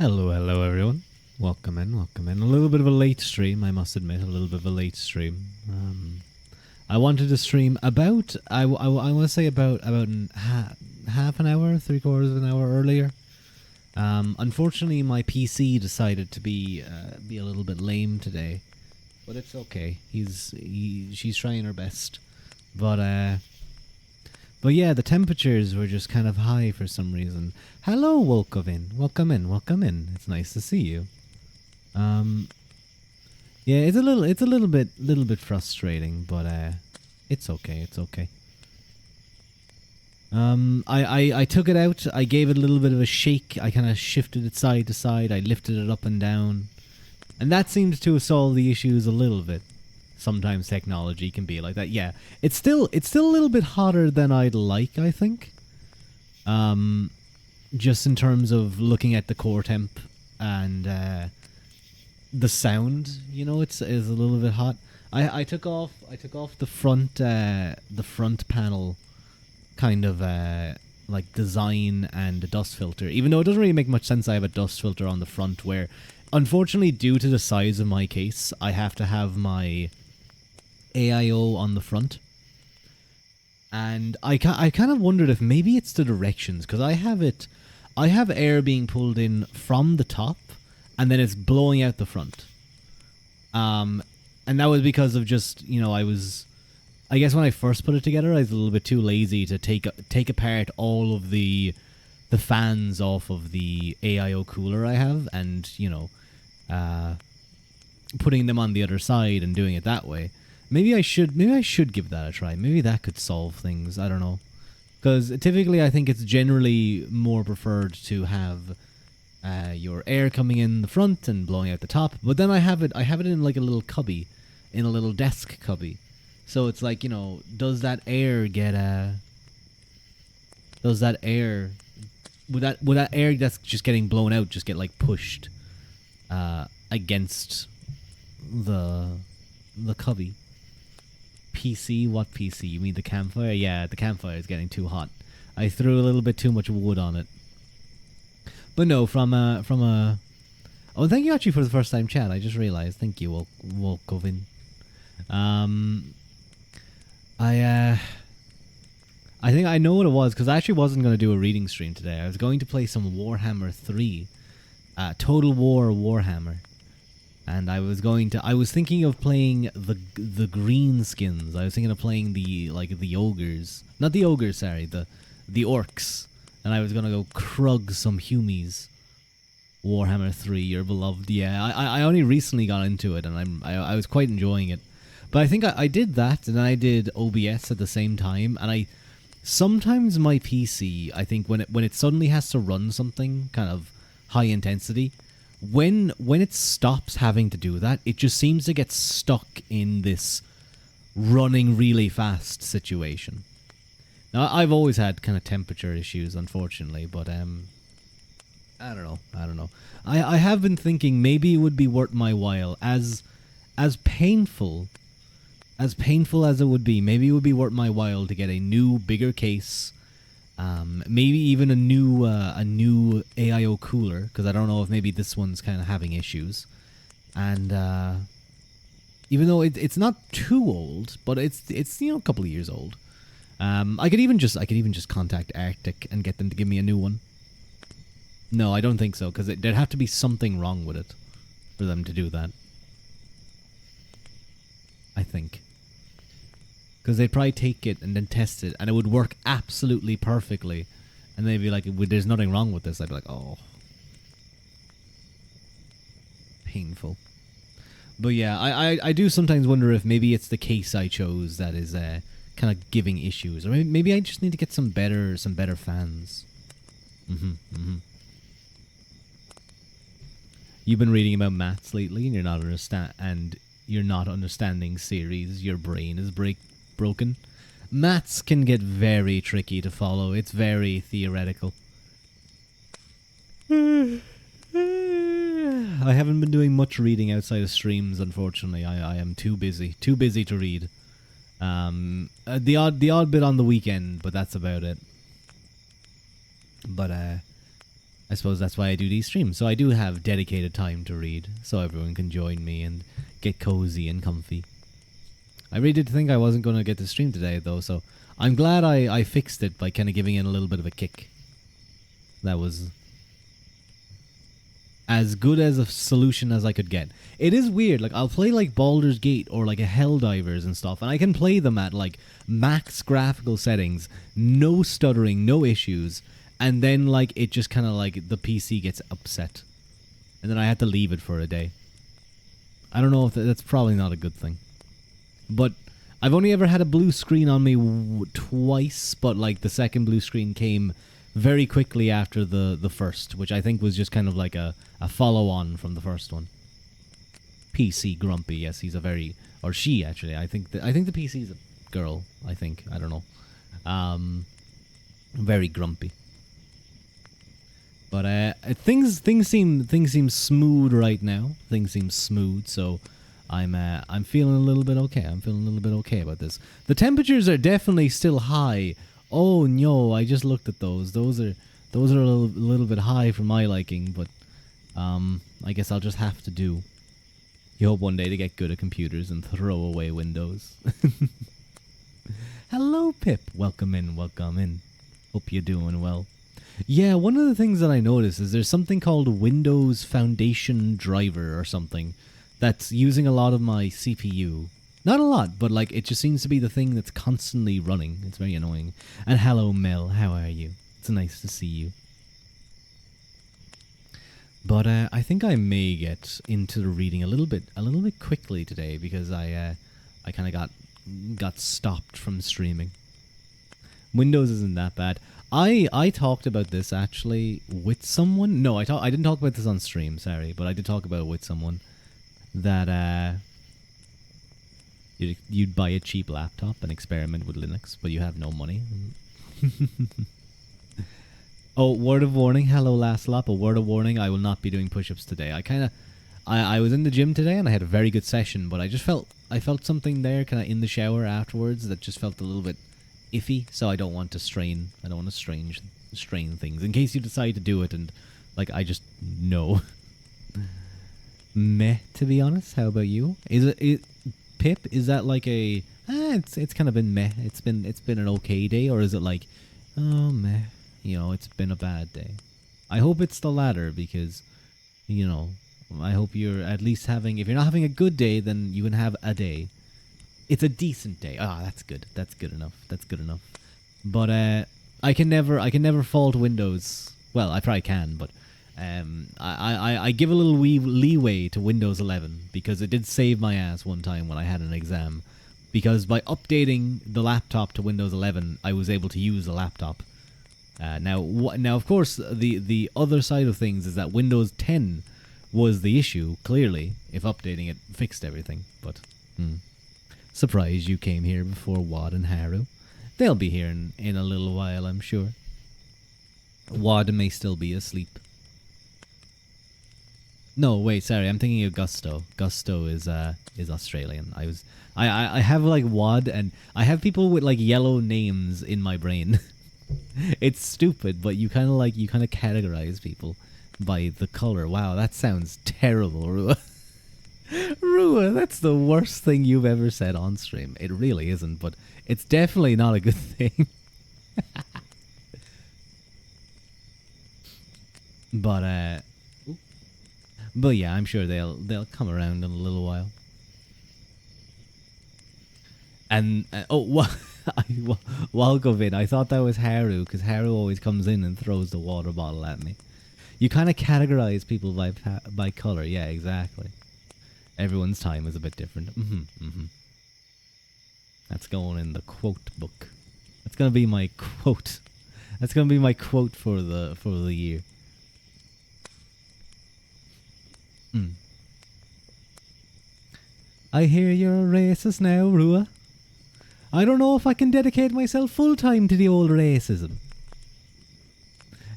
Hello everyone. Welcome in, welcome in. A little bit of a late stream, I must admit, a little bit of a late stream. I wanted to stream about, I want to say about half an hour, three-quarters of an hour earlier. Unfortunately, my PC decided to be a little bit lame today, but it's okay. She's trying her best, but yeah, the temperatures were just kind of high for some reason. Hello, welcome in, welcome in, welcome in. It's nice to see you. Yeah, it's a little bit frustrating, but it's okay, it's okay. I took it out. I gave it a little bit of a shake. I kind of shifted it side to side. I lifted it up and down, and that seems to have solved the issues a little bit. Sometimes technology can be like that. Yeah, it's still a little bit hotter than I'd like, I think. Just in terms of looking at the core temp and the sound, it's a little bit hot. I took off the front panel kind of like design and the dust filter, even though it doesn't really make much sense. I have a dust filter on the front where, unfortunately, due to the size of my case, I have to have my AIO on the front, and I kind of wondered if maybe it's the directions, because I have air being pulled in from the top, and then it's blowing out the front. And that was because of just, I guess when I first put it together, I was a little bit too lazy to take apart all of the fans off of the AIO cooler I have, and putting them on the other side and doing it that way. Maybe I should give that a try. Maybe that could solve things. I don't know. Because typically I think it's generally more preferred to have your air coming in the front and blowing out the top. But then I have it in like a little cubby, in a little desk cubby. So it's like, does that air would that air that's just getting blown out just get like pushed against the cubby? PC? What PC? You mean the campfire? Yeah, the campfire is getting too hot. I threw a little bit too much wood on it. But no, from a... Oh, thank you actually for the first time chat. I just realized. Thank you, Volkovin. I think I know what it was, because I actually wasn't going to do a reading stream today. I was going to play some Warhammer 3. Total War Warhammer. And I was thinking of playing the green skins. I was thinking of playing the ogres. Not the ogres, sorry, the orcs. And I was gonna go krug some humies. Warhammer 3, your beloved. Yeah, I only recently got into it, and I was quite enjoying it. But I think I did that, and then I did OBS at the same time, and sometimes my PC, I think when it suddenly has to run something kind of high intensity, when it stops having to do that, it just seems to get stuck in this running really fast situation. Now, I've always had kind of temperature issues, unfortunately, but I don't know. I have been thinking maybe it would be worth my while, as painful as it would be, maybe it would be worth my while to get a new, bigger case. Maybe even a new AIO cooler, because I don't know if maybe this one's kind of having issues. And even though it's not too old, but it's a couple of years old. I could even just contact Arctic and get them to give me a new one. No, I don't think so, because there'd have to be something wrong with it for them to do that. I think. Because they'd probably take it and then test it, and it would work absolutely perfectly. And they'd be like, there's nothing wrong with this. I'd be like, oh. Painful. But yeah, I do sometimes wonder if maybe it's the case I chose that is kind of giving issues. Or maybe I just need to get some better fans. You've been reading about maths lately, and you're not understanding series. Your brain is broken. Maths can get very tricky to follow. It's very theoretical. I haven't been doing much reading outside of streams, unfortunately. I am too busy to read. The odd bit on the weekend, but that's about it. But I suppose that's why I do these streams. So I do have dedicated time to read, so everyone can join me and get cozy and comfy. I really did think I wasn't going to get to stream today, though, so I'm glad I fixed it by kind of giving it a little bit of a kick. That was as good as a solution as I could get. It is weird, like, I'll play, like, Baldur's Gate or, like, a Helldivers and stuff, and I can play them at, like, max graphical settings, no stuttering, no issues, and then, like, it just kind of, like, the PC gets upset. And then I had to leave it for a day. I don't know if that's probably not a good thing. But I've only ever had a blue screen on me twice, but like the second blue screen came very quickly after the first, which I think was just kind of like a follow-on from the first one. PC Grumpy, yes, he's a very... Or she, actually. I think the PC's a girl, I think. I don't know. Very grumpy. But things seem smooth right now. Things seem smooth, so... I'm feeling a little bit okay. I'm feeling a little bit okay about this. The temperatures are definitely still high. Oh no, I just looked at those. Those are a little bit high for my liking, but I guess I'll just have to do. You hope one day to get good at computers and throw away Windows. Hello, Pip. Welcome in. Welcome in. Hope you're doing well. Yeah, one of the things that I noticed is there's something called Windows Foundation Driver or something. That's using a lot of my CPU. Not a lot, but like it just seems to be the thing that's constantly running. It's very annoying. And hello, Mel. How are you? It's nice to see you. But I think I may get into the reading a little bit quickly today because I kind of got stopped from streaming. Windows isn't that bad. I talked about this actually with someone. No, I didn't talk about this on stream. Sorry, but I did talk about it with someone. That you'd buy a cheap laptop and experiment with Linux, but you have no money. Oh, word of warning. Hello, last lap. A word of warning. I will not be doing push-ups today. I was in the gym today and I had a very good session, but I felt something there kind of in the shower afterwards that just felt a little bit iffy, so I don't want to strain. I don't want to strain things in case you decide to do it and like I just know. Meh, to be honest. How about you? Is it Pip? Is that like a? It's kind of been meh. It's been an okay day, or is it like, oh meh? You know, it's been a bad day. I hope it's the latter because, you know, I hope you're at least having. If you're not having a good day, then you can have a day. It's a decent day. That's good. That's good enough. That's good enough. But I can never fault Windows. Well, I probably can, but. I give a little leeway to Windows 11 because it did save my ass one time when I had an exam. Because by updating the laptop to Windows 11, I was able to use the laptop. Now, of course, the other side of things is that Windows 10 was the issue. Clearly, if updating it fixed everything. But surprised you came here before Ruadh and Haru. They'll be here in a little while, I'm sure. Ruadh may still be asleep. No, wait, sorry, I'm thinking of Gusto. Gusto is Australian. I have like Ruadh and I have people with like yellow names in my brain. It's stupid, but you kind of categorize people by the color. Wow, that sounds terrible, Ruadh. Ruadh, that's the worst thing you've ever said on stream. It really isn't, but it's definitely not a good thing. But yeah, I'm sure they'll come around in a little while. And Walgovin, I thought that was Haru because Haru always comes in and throws the water bottle at me. You kind of categorize people by color, yeah, exactly. Everyone's time is a bit different. That's going in the quote book. That's gonna be my quote. That's gonna be my quote for the year. I hear you're a racist now, Ruadh. I don't know if I can dedicate myself full time to the old racism.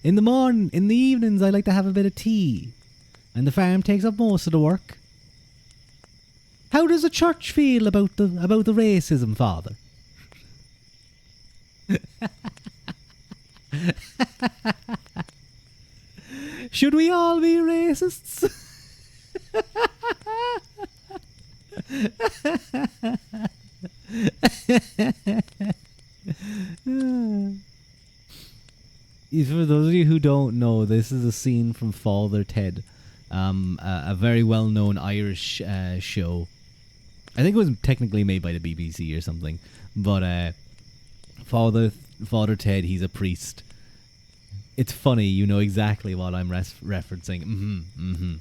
In the evenings, I like to have a bit of tea, and the farm takes up most of the work. How does the church feel about the racism, Father? Should we all be racists? For those of you who don't know, this is a scene from Father Ted, a very well-known Irish show. I think it was technically made by the BBC or something, but Father Ted, he's a priest. It's funny, you know exactly what I'm referencing.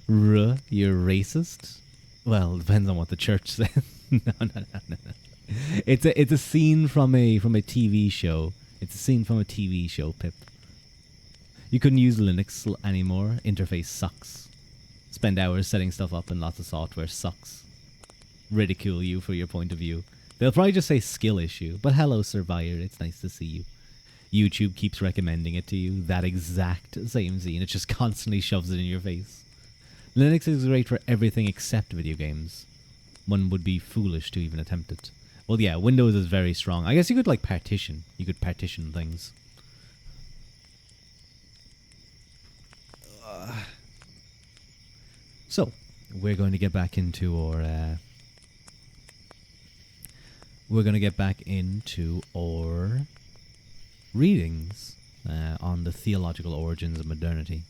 You're racist? Well, depends on what the church says. No. It's a scene from a TV show. It's a scene from a TV show, Pip. You couldn't use Linux anymore. Interface sucks. Spend hours setting stuff up and lots of software sucks. Ridicule you for your point of view. They'll probably just say skill issue. But hello, Survivor. It's nice to see you. YouTube keeps recommending it to you. That exact same scene. It just constantly shoves it in your face. Linux is great for everything except video games. One would be foolish to even attempt it. Well, yeah, Windows is very strong. I guess you could, like, partition. You could partition things. So, we're going to get back into our... readings on the theological origins of modernity.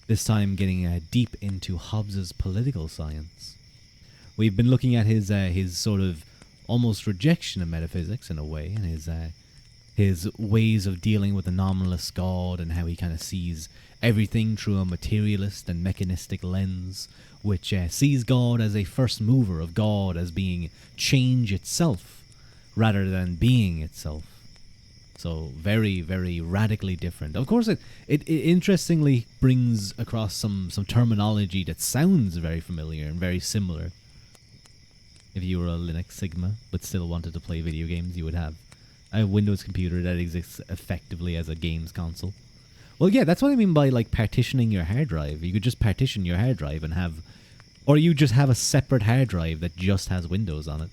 This time getting deep into Hobbes's political science. We've been looking at his sort of almost rejection of metaphysics in a way, and his ways of dealing with the nominalist God, and how he kind of sees everything through a materialist and mechanistic lens, which sees God as a first mover of God as being change itself rather than being itself. So very, very radically different. Of course, it interestingly brings across some terminology that sounds very familiar and very similar. If you were a Linux Sigma but still wanted to play video games, you would have a Windows computer that exists effectively as a games console. Well, yeah, that's what I mean by, like, partitioning your hard drive. You could just partition your hard drive and have... Or you just have a separate hard drive that just has Windows on it.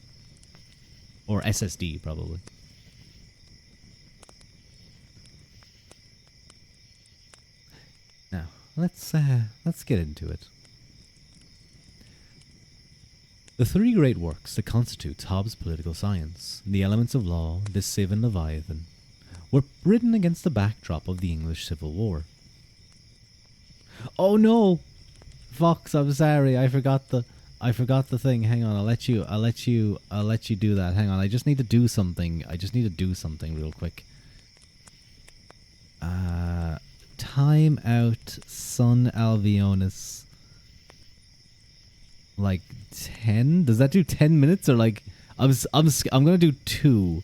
Or SSD, probably. Now, let's get into it. The three great works that constitute Hobbes' political science, The Elements of Law, The Civ and Leviathan, were written against the backdrop of the English Civil War. Oh no! Fox, I'm sorry, I forgot the thing. Hang on, I'll let you do that. Hang on, I just need to do something. Real quick. Time out, Sun Alvionis. Like 10? Does that do 10 minutes or like I'm gonna do 2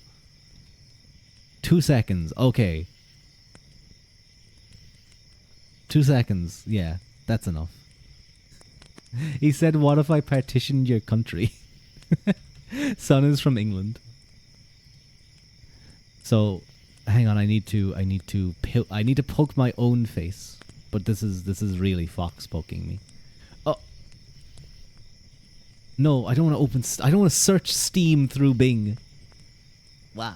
seconds. Okay. 2 seconds. Yeah, that's enough. He said, what if I partitioned your country? Sun is from England. So, hang on, I need to poke my own face. But this is really Fox poking me. Oh. No, I don't want to search Steam through Bing. Wow.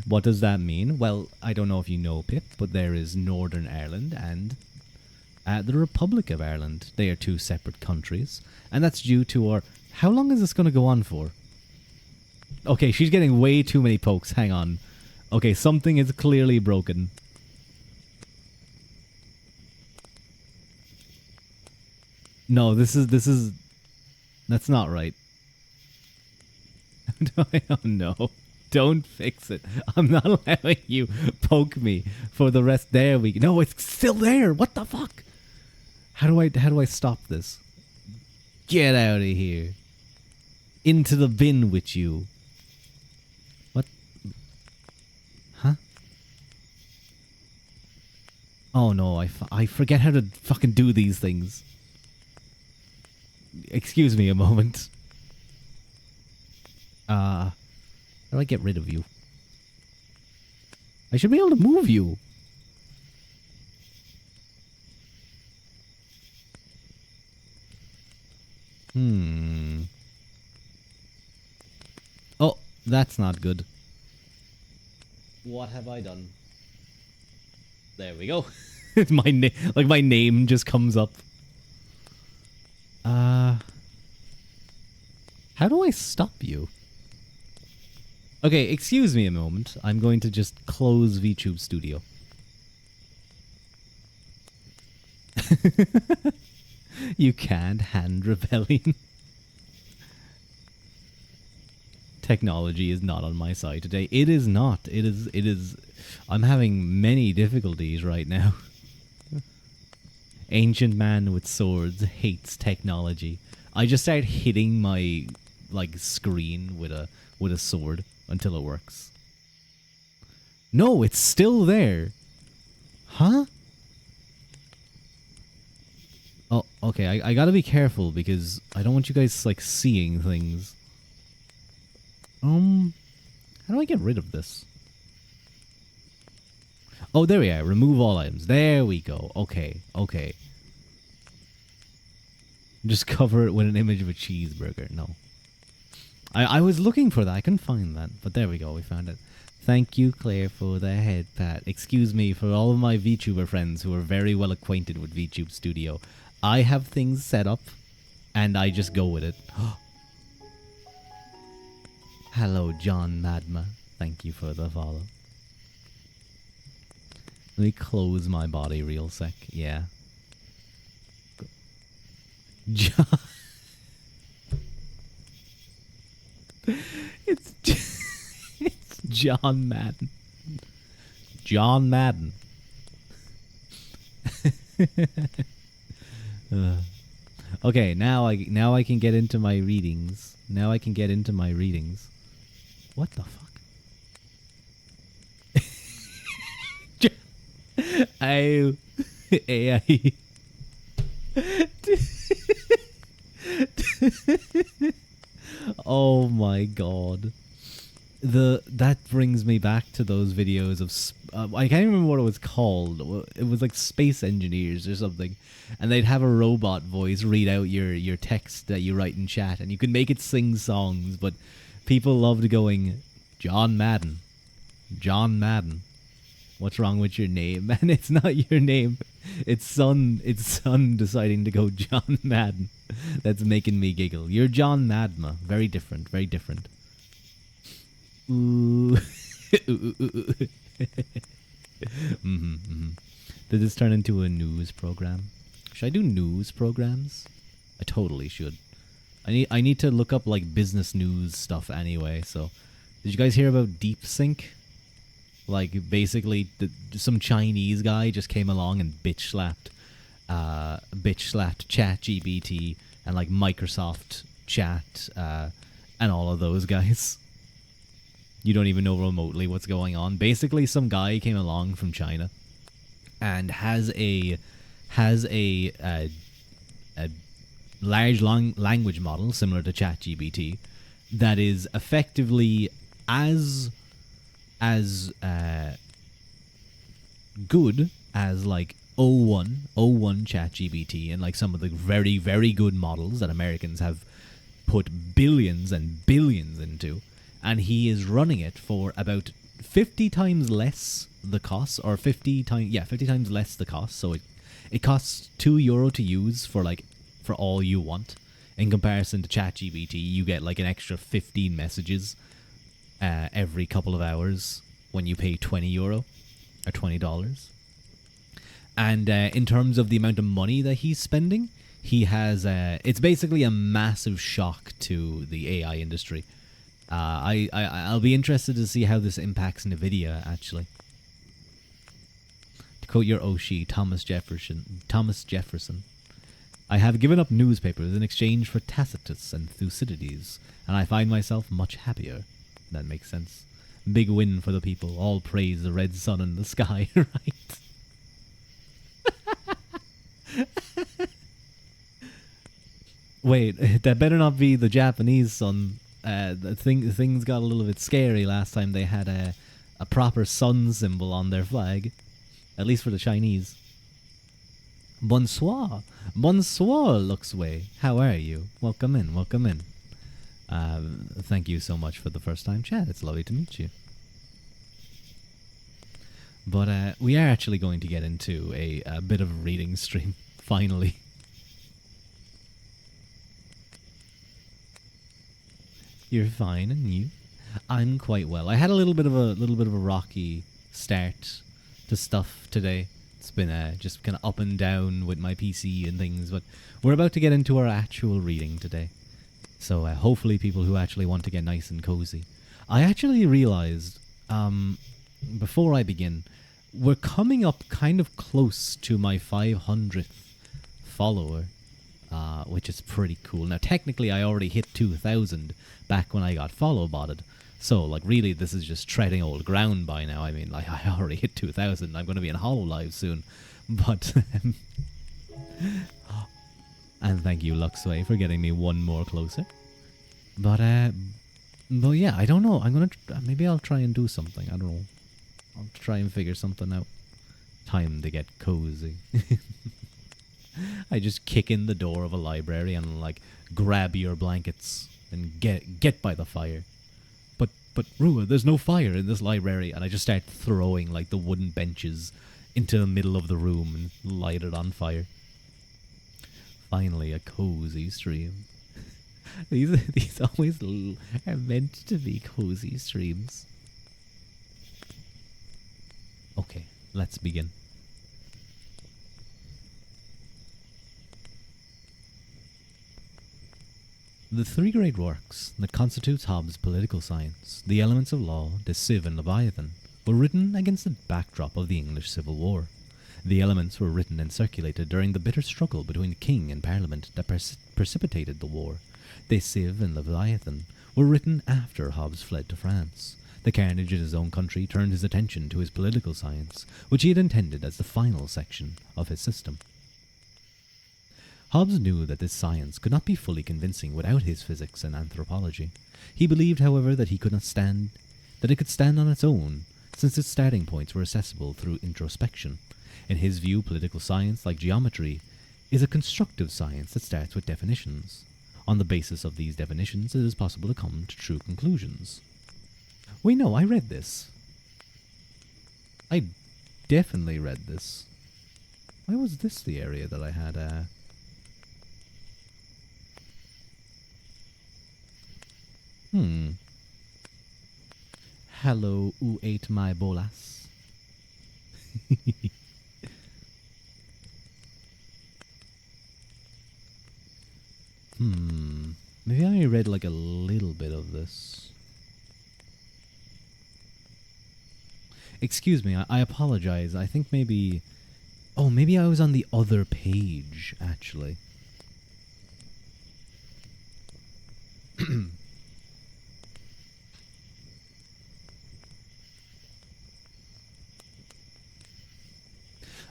What does that mean? Well, I don't know if you know, Pip, but there is Northern Ireland and the Republic of Ireland. They are two separate countries, and that's due to our... How long is this going to go on for? Okay, she's getting way too many pokes. Hang on. Okay, something is clearly broken. No, that's not right. Oh no. Don't fix it. I'm not allowing you poke me for the rest. There we go. No, it's still there. What the fuck? How do I stop this? Get out of here. Into the bin with you. What? Huh? Oh no, I forget how to fucking do these things. Excuse me a moment. How do I get rid of you? I should be able to move you. Oh, that's not good. What have I done? There we go. It's my name. Like my name just comes up. How do I stop you? Okay, excuse me a moment. I'm going to just close VTube Studio. You can't hand rebellion. Technology is not on my side today. It is not. It is. I'm having many difficulties right now. Ancient man with swords hates technology. I just start hitting my screen with a sword until it works. No, it's still there. Huh? Oh, okay. I gotta be careful because I don't want you guys seeing things. How do I get rid of this? Oh, there we are. Remove all items. There we go. Okay. Just cover it with an image of a cheeseburger. No. I was looking for that. I couldn't find that. But there we go. We found it. Thank you, Claire, for the head pat. Excuse me for all of my VTuber friends who are very well acquainted with VTube Studio. I have things set up, and I just go with it. Hello, John Madma. Thank you for the follow. Let me close my body real sec. Yeah. John. It's John Madden. John Madden. Okay, now I can get into my readings. What the fuck? AI. Oh my god. That brings me back to those videos of I can't remember what it was called. It was like Space Engineers or something, and they'd have a robot voice read out your text that you write in chat, and you could make it sing songs. But people loved going, John Madden, John Madden. What's wrong with your name? And it's not your name. It's son deciding to go John Madden. That's making me giggle. You're John Madma. Very different. Very different. Ooh. Did this turn into a news program? Should I do news programs? I totally should. I need to look up business news stuff anyway. So, did you guys hear about DeepSync? Basically, some Chinese guy just came along and bitch slapped ChatGPT and Microsoft Chat and all of those guys. You don't even know remotely what's going on. Basically, some guy came along from China and has a large language model similar to ChatGPT that is effectively as good as O1 ChatGPT and some of the very, very good models that Americans have put billions and billions into, and he is running it for about 50 times less the cost, or 50 times less the cost. So it costs €2 to use for all you want. In comparison to ChatGPT, you get an extra 15 messages every couple of hours when you pay €20 or $20. And in terms of the amount of money that he's spending, he has it's basically a massive shock to the AI industry. I'll be interested to see how this impacts NVIDIA, actually. To quote your Oshi, Thomas Jefferson. I have given up newspapers in exchange for Tacitus and Thucydides, and I find myself much happier. That makes sense. Big win for the people. All praise the red sun in the sky, right? Wait, that better not be the Japanese sun. Things got a little bit scary last time they had a proper sun symbol on their flag. At least for the Chinese. Bonsoir. Bonsoir, Luxway. How are you? Welcome in. Thank you so much for the first time chat. It's lovely to meet you. But we are actually going to get into a bit of a reading stream, finally. You're fine, and you? I'm quite well. I had a little bit of a rocky start to stuff today. It's been just kind of up and down with my PC and things, but we're about to get into our actual reading today. So hopefully people who actually want to get nice and cozy. I actually realized, before I begin, we're coming up kind of close to my 500th follower, which is pretty cool. Now, technically, I already hit 2,000 back when I got follow-botted. So, like, really, this is just treading old ground by now. I mean, like, I already hit 2,000. I'm going to be in HoloLive soon. But, and thank you, Luxway, for getting me one more closer. But yeah, I don't know. I'm going to, maybe I'll try and do something. I don't know. I'll try and figure something out. Time to get cozy. I just kick in the door of a library and, like, grab your blankets and get by the fire. But Ruadh, there's no fire in this library, and I just start throwing, like, the wooden benches into the middle of the room and light it on fire. Finally, a cozy stream. These always are meant to be cozy streams. Okay, let's begin. The three great works that constitutes Hobbes' political science, The Elements of Law, De Civ and Leviathan, were written against the backdrop of the English Civil War. The Elements were written and circulated during the bitter struggle between the king and parliament that precipitated the war. De Civ and Leviathan were written after Hobbes fled to France. The carnage in his own country turned his attention to his political science, which he had intended as the final section of his system. Hobbes knew that this science could not be fully convincing without his physics and anthropology. He believed, however, that it could stand on its own, since its starting points were accessible through introspection. In his view, political science, like geometry, is a constructive science that starts with definitions. On the basis of these definitions, it is possible to come to true conclusions. Wait, no, I read this. I definitely read this. Why was this the area that I had, Hello, who ate my bolas? Maybe I read like a little bit of this. Excuse me, I apologize. I think maybe... Oh, maybe I was on the other page, actually.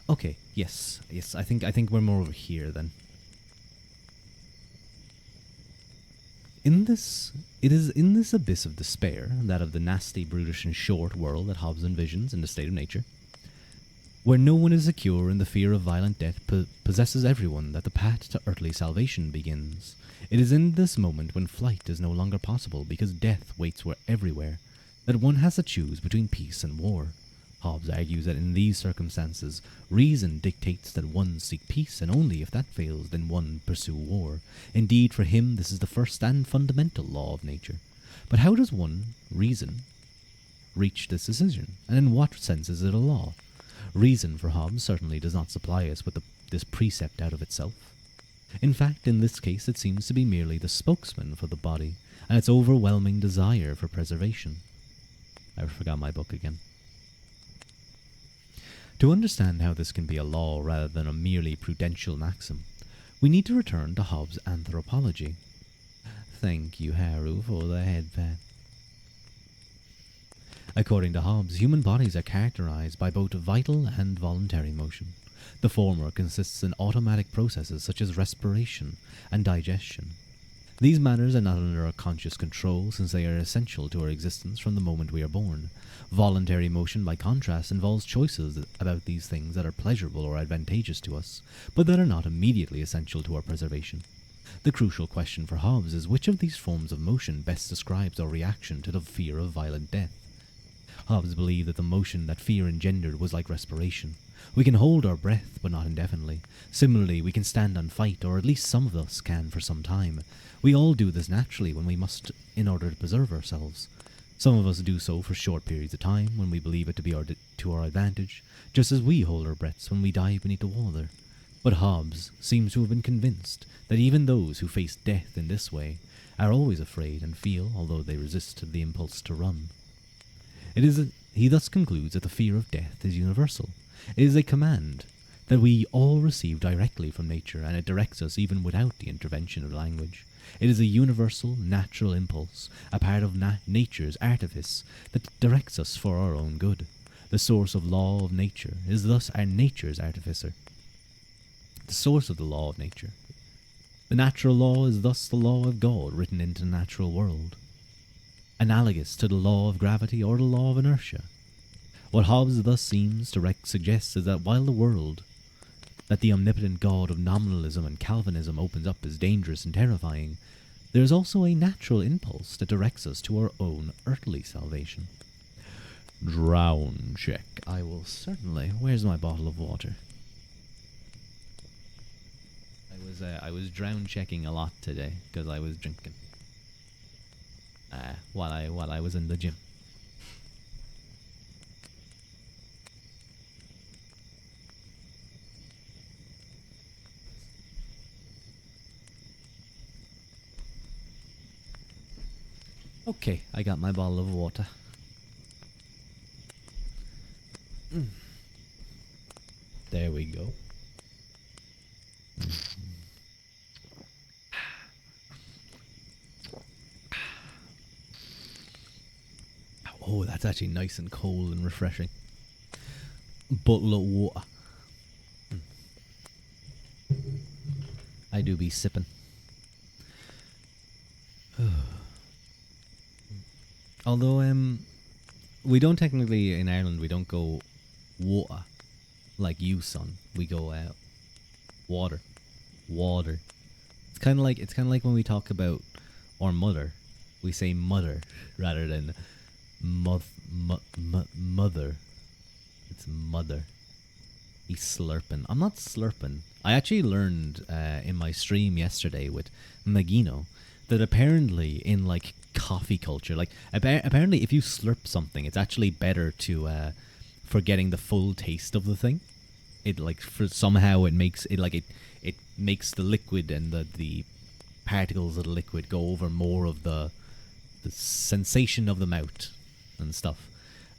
Okay, yes, I think we're more over here then. It is in this abyss of despair, that of the nasty, brutish, and short world that Hobbes envisions in the state of nature, where no one is secure and the fear of violent death possesses everyone, that the path to earthly salvation begins. It is in this moment when flight is no longer possible because death waits everywhere, that one has to choose between peace and war. Hobbes argues that in these circumstances, reason dictates that one seek peace, and only if that fails, then one pursue war. Indeed, for him, this is the first and fundamental law of nature. But how does one, reason, reach this decision, and in what sense is it a law? Reason, for Hobbes, certainly does not supply us with this precept out of itself. In fact, in this case, it seems to be merely the spokesman for the body, and its overwhelming desire for preservation. I forgot my book again. To understand how this can be a law rather than a merely prudential maxim, we need to return to Hobbes' anthropology. Thank you, Haru, for the headband. According to Hobbes, human bodies are characterized by both vital and voluntary motion. The former consists in automatic processes such as respiration and digestion. These matters are not under our conscious control, since they are essential to our existence from the moment we are born. Voluntary motion, by contrast, involves choices about these things that are pleasurable or advantageous to us, but that are not immediately essential to our preservation. The crucial question for Hobbes is which of these forms of motion best describes our reaction to the fear of violent death. Hobbes believed that the motion that fear engendered was like respiration. We can hold our breath, but not indefinitely. Similarly, we can stand and fight, or at least some of us can for some time. We all do this naturally when we must in order to preserve ourselves. Some of us do so for short periods of time when we believe it to be to our advantage, just as we hold our breaths when we dive beneath the water. But Hobbes seems to have been convinced that even those who face death in this way are always afraid and feel, although they resist the impulse to run. He thus concludes that the fear of death is universal. It is a command that we all receive directly from nature, and it directs us even without the intervention of language. It is a universal, natural impulse, a part of nature's artifice that directs us for our own good. The source of law of nature is thus our nature's artificer. The source of the law of nature. The natural law is thus the law of God written into the natural world, analogous to the law of gravity or the law of inertia. What Hobbes thus seems to suggest is that while the world that the omnipotent God of nominalism and Calvinism opens up is dangerous and terrifying, there is also a natural impulse that directs us to our own earthly salvation. Drown check. I will certainly. Where's my bottle of water? I was drown checking a lot today because I was drinking while I was in the gym. Okay, I got my bottle of water. There we go. Oh, that's actually nice and cold and refreshing. Bottle of water. I do be sipping. Although, we don't technically, in Ireland, we don't go water like you, son. We go water. Water. It's kind of like when we talk about our mother, we say mother rather than mother. It's mother. He's slurping. I'm not slurping. I actually learned in my stream yesterday with Magino that apparently in like coffee culture, like apparently if you slurp something, it's actually better to for getting the full taste of the thing. It like for somehow it makes it like it makes the liquid and the particles of the liquid go over more of the sensation of the mouth and stuff.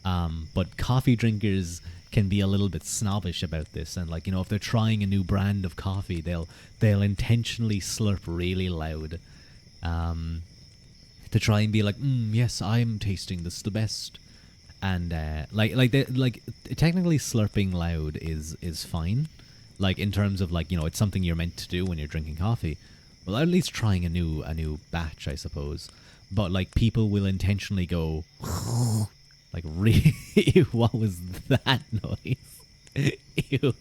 But coffee drinkers can be a little bit snobbish about this, and like, you know, if they're trying a new brand of coffee, they'll intentionally slurp really loud, to try and be like, yes, I'm tasting this the best, and like technically slurping loud is fine, like in terms of like, you know, it's something you're meant to do when you're drinking coffee. Well, at least trying a new batch, I suppose. But like people will intentionally go. Like, really? What was that noise? Ew.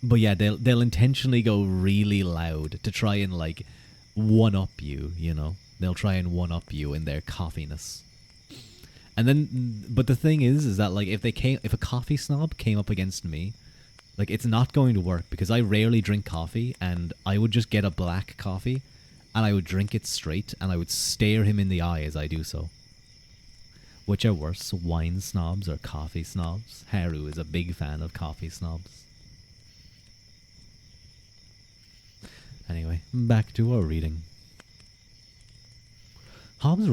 But yeah, they'll intentionally go really loud to try and like one up you, you know. They'll try and one up you in their coffiness. And then, but the thing is that like if a coffee snob came up against me, like it's not going to work because I rarely drink coffee, and I would just get a black coffee. And I would drink it straight, and I would stare him in the eye as I do so. Which are worse, wine snobs or coffee snobs? Haru is a big fan of coffee snobs. Anyway, back to our reading. Hobbes'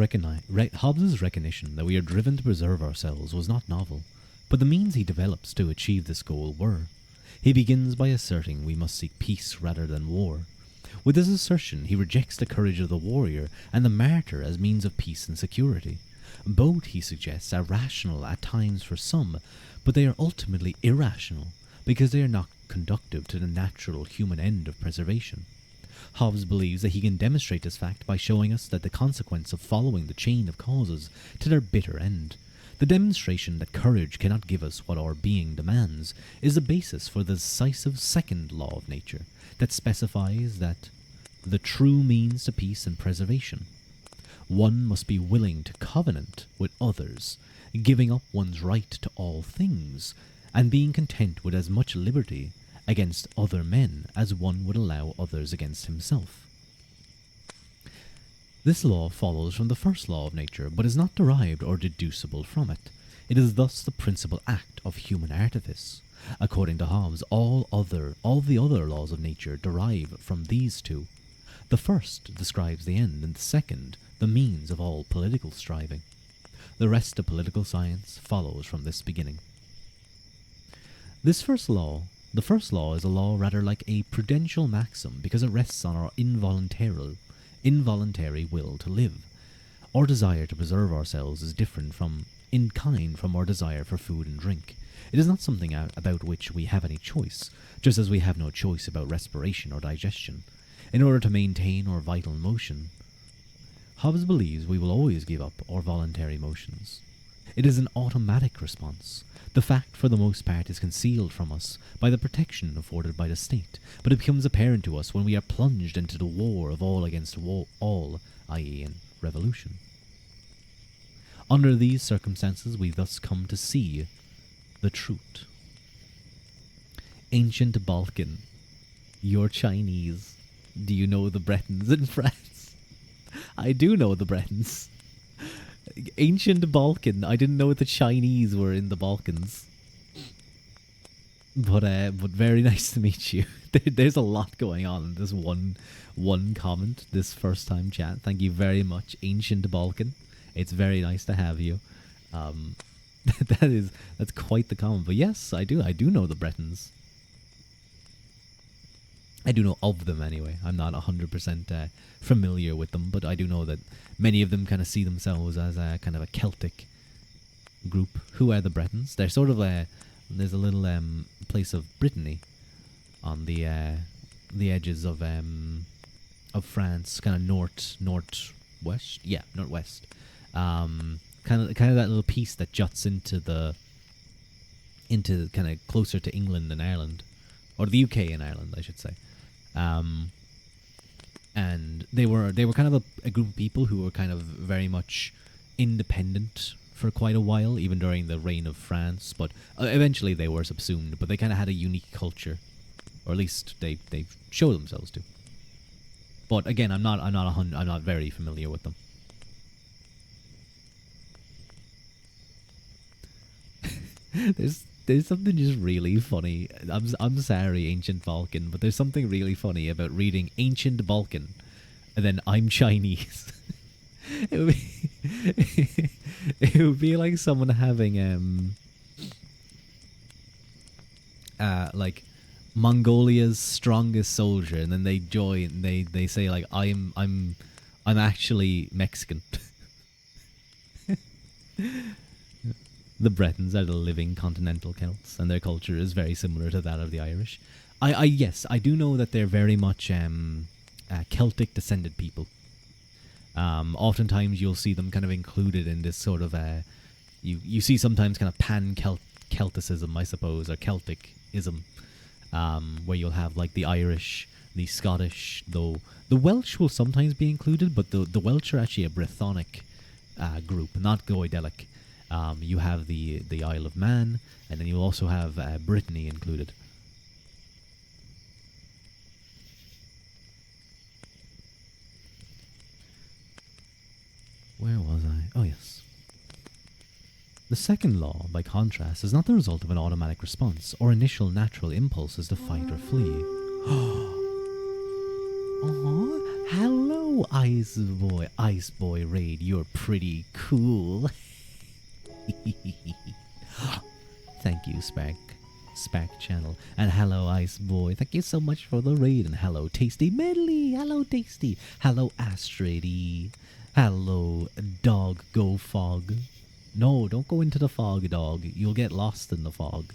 recognition that we are driven to preserve ourselves was not novel, but the means he develops to achieve this goal were. He begins by asserting we must seek peace rather than war. With this assertion, he rejects the courage of the warrior and the martyr as means of peace and security. Both, he suggests, are rational at times for some, but they are ultimately irrational because they are not conducive to the natural human end of preservation. Hobbes believes that he can demonstrate this fact by showing us that the consequence of following the chain of causes to their bitter end. The demonstration that courage cannot give us what our being demands is the basis for the decisive second law of nature, that specifies that the true means to peace and preservation. one must be willing to covenant with others, giving up one's right to all things, and being content with as much liberty against other men as one would allow others against himself. This law follows from the first law of nature, but is not derived or deducible from it. It is thus the principal act of human artifice. According to Hobbes, all the other laws of nature derive from these two. The first describes the end, and the second the means of all political striving. The rest of political science follows from this beginning. The first law is a law rather like a prudential maxim, because it rests on our involuntary will to live. Our desire to preserve ourselves is different in kind from our desire for food and drink. It is not something about which we have any choice, just as we have no choice about respiration or digestion. In order to maintain our vital motion, Hobbes believes we will always give up our voluntary motions. It is an automatic response. The fact, for the most part, is concealed from us by the protection afforded by the state, but it becomes apparent to us when we are plunged into the war of all against all, i.e. in revolution. Under these circumstances, we thus come to see the truth. Ancient Balkan, you're Chinese. Do you know the Bretons in France? I do know the Bretons. Ancient Balkan. I didn't know the Chinese were in the Balkans. But very nice to meet you. There's a lot going on in this one comment, this first time chat. Thank you very much, Ancient Balkan. It's very nice to have you. That's quite the comment. But yes, I do know the Bretons. I do know of them anyway. I'm not 100% familiar with them, but I do know that many of them kind of see themselves as a kind of a Celtic group. Who are the Bretons? They're sort of there's a little place of Brittany on the edges of France, kind of northwest. Yeah, northwest. Kind of that little piece that juts into kind of closer to England and Ireland, or the UK and Ireland, I should say. And they were kind of a group of people who were kind of very much independent for quite a while, even during the reign of France. But eventually they were subsumed. But they kind of had a unique culture, or at least they show themselves to. But again, I'm not very familiar with them. There's something just really funny. I'm sorry, Ancient Balkan, but there's something really funny about reading Ancient Balkan and then I'm Chinese. it would be like someone having like Mongolia's strongest soldier, and then they join. They say like I'm actually Mexican. The Bretons are the living continental Celts, and their culture is very similar to that of the Irish. Yes, I do know that they're very much Celtic descended people. Oftentimes you'll see them kind of included in this sort of you see sometimes kind of pan-Celticism, I suppose, or Celticism, where you'll have like the Irish, the Scottish, though the Welsh will sometimes be included, but the Welsh are actually a Brythonic group, not Goidelic. You have the Isle of Man, and then you also have Brittany included. Where was I? Oh, yes. The second law, by contrast, is not the result of an automatic response or initial natural impulses to fight or flee. Oh, hello, Ice Boy Raid. You're pretty cool. Thank you, Spark Channel, and hello, Ice Boy. Thank you so much for the raid, and hello, Tasty Medley. Hello, Tasty. Hello, Astridy. Hello, Dog Go Fog. No, don't go into the fog, dog. You'll get lost in the fog.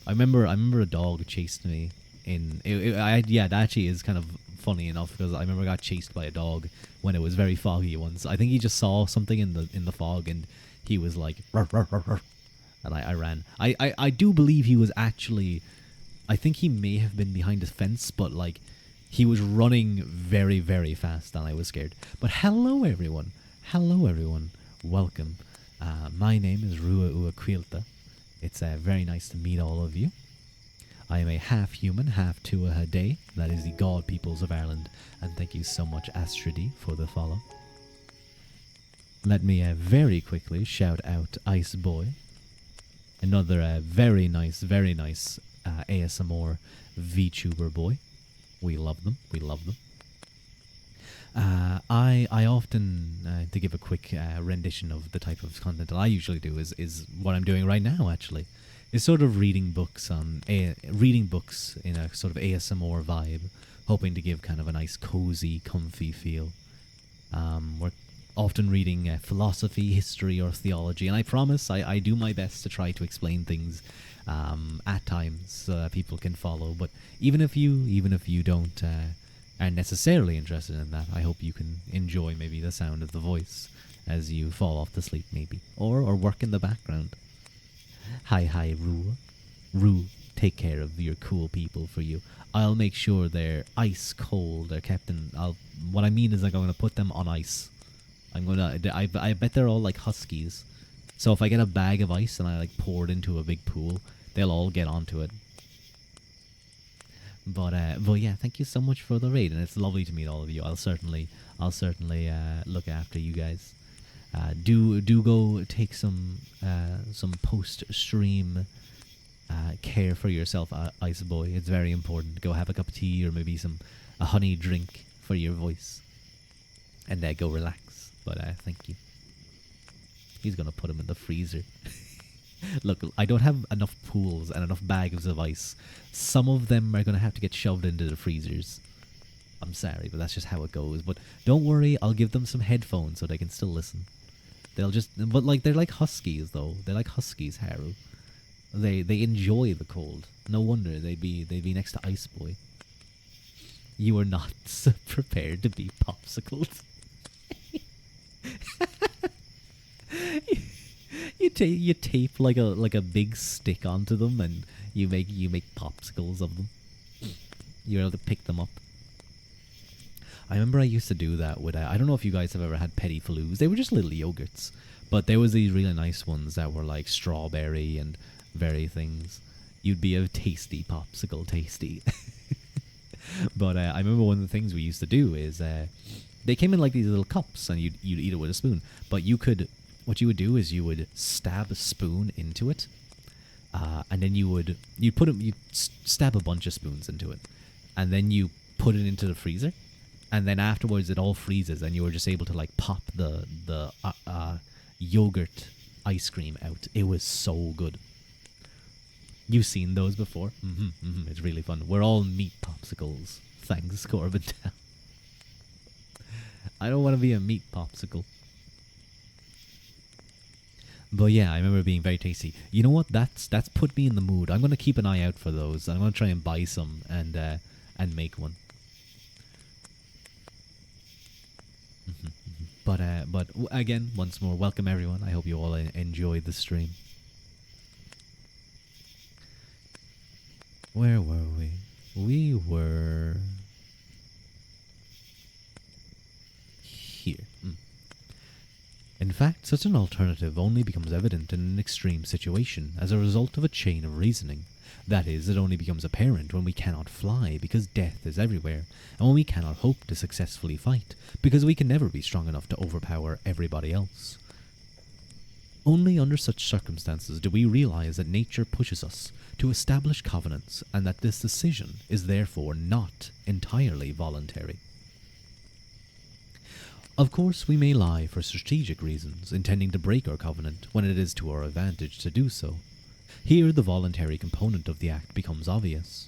I remember a dog chased me that actually is kind of funny enough, because I remember I got chased by a dog when it was very foggy once. I think he just saw something in the fog, and he was like, "Ruff, ruff, ruff, ruff," and I ran. I do believe he was actually, I think he may have been behind a fence, but like He was running very, very fast, and I was scared. But hello, everyone. Hello, everyone. Welcome. My name is Ruadh. It's very nice to meet all of you. I am a half human, half Tua Day. That is the God Peoples of Ireland. And thank you so much, Astridi, for the follow. Let me very quickly shout out Ice Boy. Another very nice ASMR VTuber boy. We love them. We love them. I often, to give a quick rendition of the type of content that I usually do, is what I'm doing right now. Actually, is sort of reading books in a sort of ASMR vibe, hoping to give kind of a nice, cozy, comfy feel. We're often reading philosophy, history, or theology, and I promise I do my best to try to explain things at times so that people can follow. But even if you don't aren't necessarily interested in that, I hope you can enjoy maybe the sound of the voice as you fall off to sleep, maybe, or work in the background. Hi, Rue, take care of your cool people for you. I'll make sure they're ice cold. They're kept in. What I mean is, like, I'm gonna put them on ice. I bet they're all like huskies. So if I get a bag of ice and I like pour it into a big pool, they'll all get onto it. But yeah, thank you so much for the raid, and it's lovely to meet all of you. I'll certainly look after you guys. Do go take some post stream care for yourself, Ice Boy. It's very important. Go have a cup of tea or maybe a honey drink for your voice, and go relax. But thank you. He's gonna put him in the freezer. Look, I don't have enough pools and enough bags of ice. Some of them are going to have to get shoved into the freezers. I'm sorry, but that's just how it goes. But don't worry, I'll give them some headphones so they can still listen. But like, they're like huskies, though. They're like huskies, Haru. They enjoy the cold. No wonder they'd be next to Ice Boy. You are not prepared to be popsicles. You tape like a big stick onto them, and you make popsicles of them. You're able to pick them up. I remember I used to do that with I don't know if you guys have ever had Petit Faloos. They were just little yogurts, but there was these really nice ones that were like strawberry and very things. You'd be a tasty popsicle, tasty. But I remember one of the things we used to do is they came in like these little cups, and you'd eat it with a spoon. But what you would do is you would stab a spoon into it, and then you'd stab a bunch of spoons into it, and then you put it into the freezer, and then afterwards it all freezes, and you were just able to like pop the yogurt ice cream out. It was so good. You've seen those before? It's really fun. We're all meat popsicles. Thanks, Corbin Town. I don't want to be a meat popsicle. But yeah, I remember it being very tasty. You know what? That's put me in the mood. I'm going to keep an eye out for those. I'm going to try and buy some and make one. But again, once more, welcome everyone. I hope you all enjoyed the stream. Where were we? We were here. In fact, such an alternative only becomes evident in an extreme situation as a result of a chain of reasoning. That is, it only becomes apparent when we cannot fly because death is everywhere, and when we cannot hope to successfully fight because we can never be strong enough to overpower everybody else. Only under such circumstances do we realize that nature pushes us to establish covenants, and that this decision is therefore not entirely voluntary. Of course, we may lie for strategic reasons, intending to break our covenant when it is to our advantage to do so. Here the voluntary component of the act becomes obvious.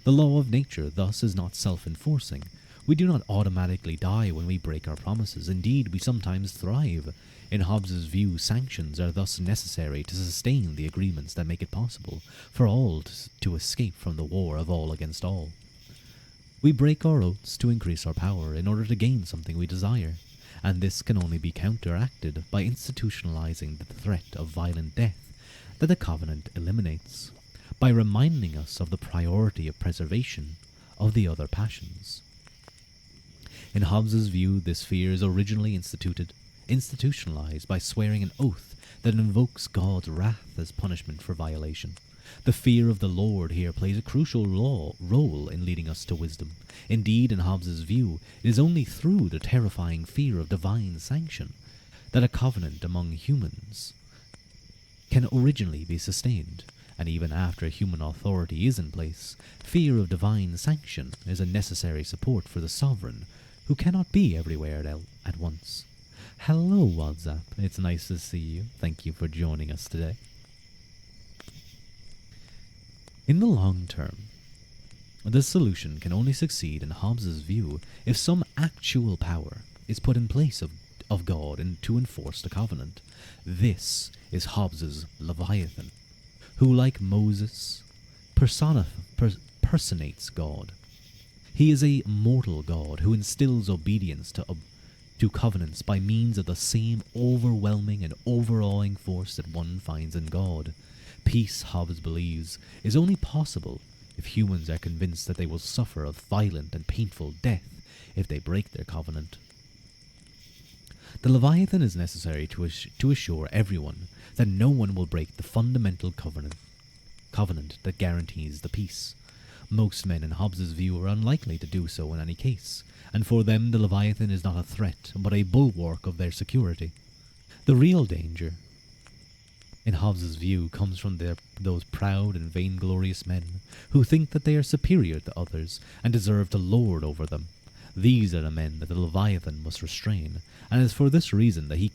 The law of nature thus is not self-enforcing. We do not automatically die when we break our promises. Indeed, we sometimes thrive. In Hobbes's view, sanctions are thus necessary to sustain the agreements that make it possible for all to escape from the war of all against all. We break our oaths to increase our power in order to gain something we desire, and this can only be counteracted by institutionalizing the threat of violent death that the covenant eliminates, by reminding us of the priority of preservation of the other passions, In Hobbes's view, this fear is originally institutionalized by swearing an oath that invokes God's wrath as punishment for violation. The fear of the Lord here plays a crucial role in leading us to wisdom. Indeed, in Hobbes's view, it is only through the terrifying fear of divine sanction that a covenant among humans can originally be sustained. And even after human authority is in place, fear of divine sanction is a necessary support for the sovereign, who cannot be everywhere at once. Hello, WhatsApp. It's nice to see you. Thank you for joining us today. In the long term, this solution can only succeed in Hobbes's view if some actual power is put in place of God and to enforce the covenant. This is Hobbes's Leviathan, who, like Moses, personates God. He is a mortal God who instills obedience to covenants by means of the same overwhelming and overawing force that one finds in God. Peace, Hobbes believes, is only possible if humans are convinced that they will suffer a violent and painful death if they break their covenant. The Leviathan is necessary to assure everyone that no one will break the fundamental covenant that guarantees the peace. Most men in Hobbes's view are unlikely to do so in any case, and for them the Leviathan is not a threat, but a bulwark of their security. The real danger, in Hobbes's view, comes from those proud and vainglorious men who think that they are superior to others and deserve to lord over them. These are the men that the Leviathan must restrain, and it is for this reason that he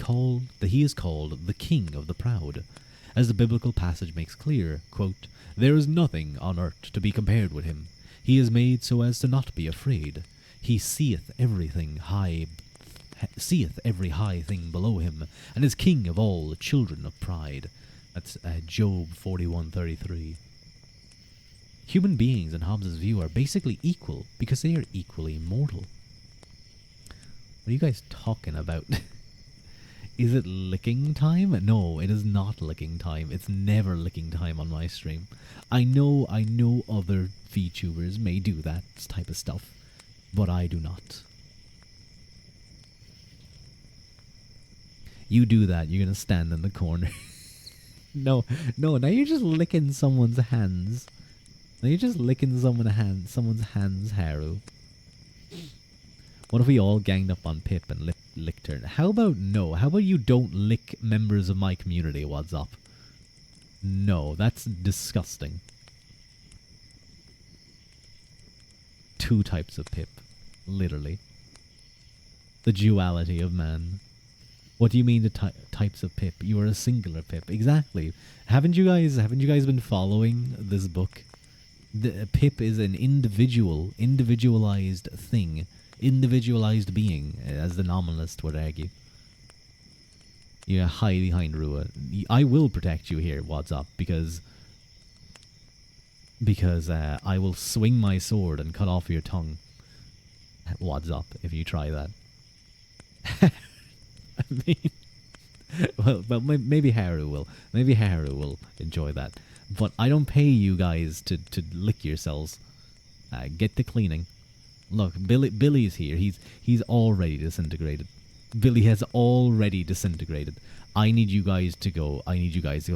is called the King of the Proud. As the biblical passage makes clear, quote, "There is nothing on earth to be compared with him. He is made so as to not be afraid. He seeth every high thing below him, and is king of all the children of pride." That's Job 41:33. Human beings in Hobbes's view are basically equal because they are equally mortal. What are you guys talking about? Is it licking time? No, it is not licking time. It's never licking time on my stream. I know other VTubers may do that type of stuff, but I do not. You do that, you're gonna stand in the corner. No, now you're just licking someone's hands. Now you're just licking someone's hands, Haru. What if we all ganged up on Pip and licked her? How about you don't lick members of my community, what's up? No, that's disgusting. Two types of Pip. Literally. The duality of man. What do you mean the types of Pip? You are a singular Pip. Exactly. Haven't you guys been following this book? The Pip is an individualized thing. Individualized being, as the nominalist would argue. You hide behind Ruadh. I will protect you here, what's up, because I will swing my sword and cut off your tongue. What's up, if you try that. I mean, well, maybe Haru will. Maybe Haru will enjoy that. But I don't pay you guys to lick yourselves. Get to cleaning. Look, Billy's here. He's already disintegrated. Billy has already disintegrated. I need you guys to go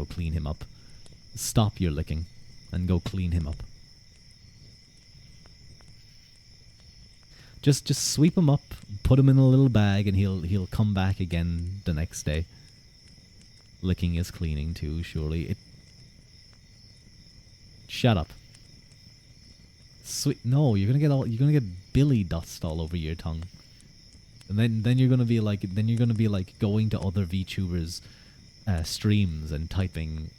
clean him up. Stop your licking and go clean him up. Just sweep him up, put him in a little bag, and he'll come back again the next day. Licking is cleaning too, surely. Shut up. Sweet. No, you're gonna get Billy dust all over your tongue, and then you're gonna be like going to other VTubers' streams and typing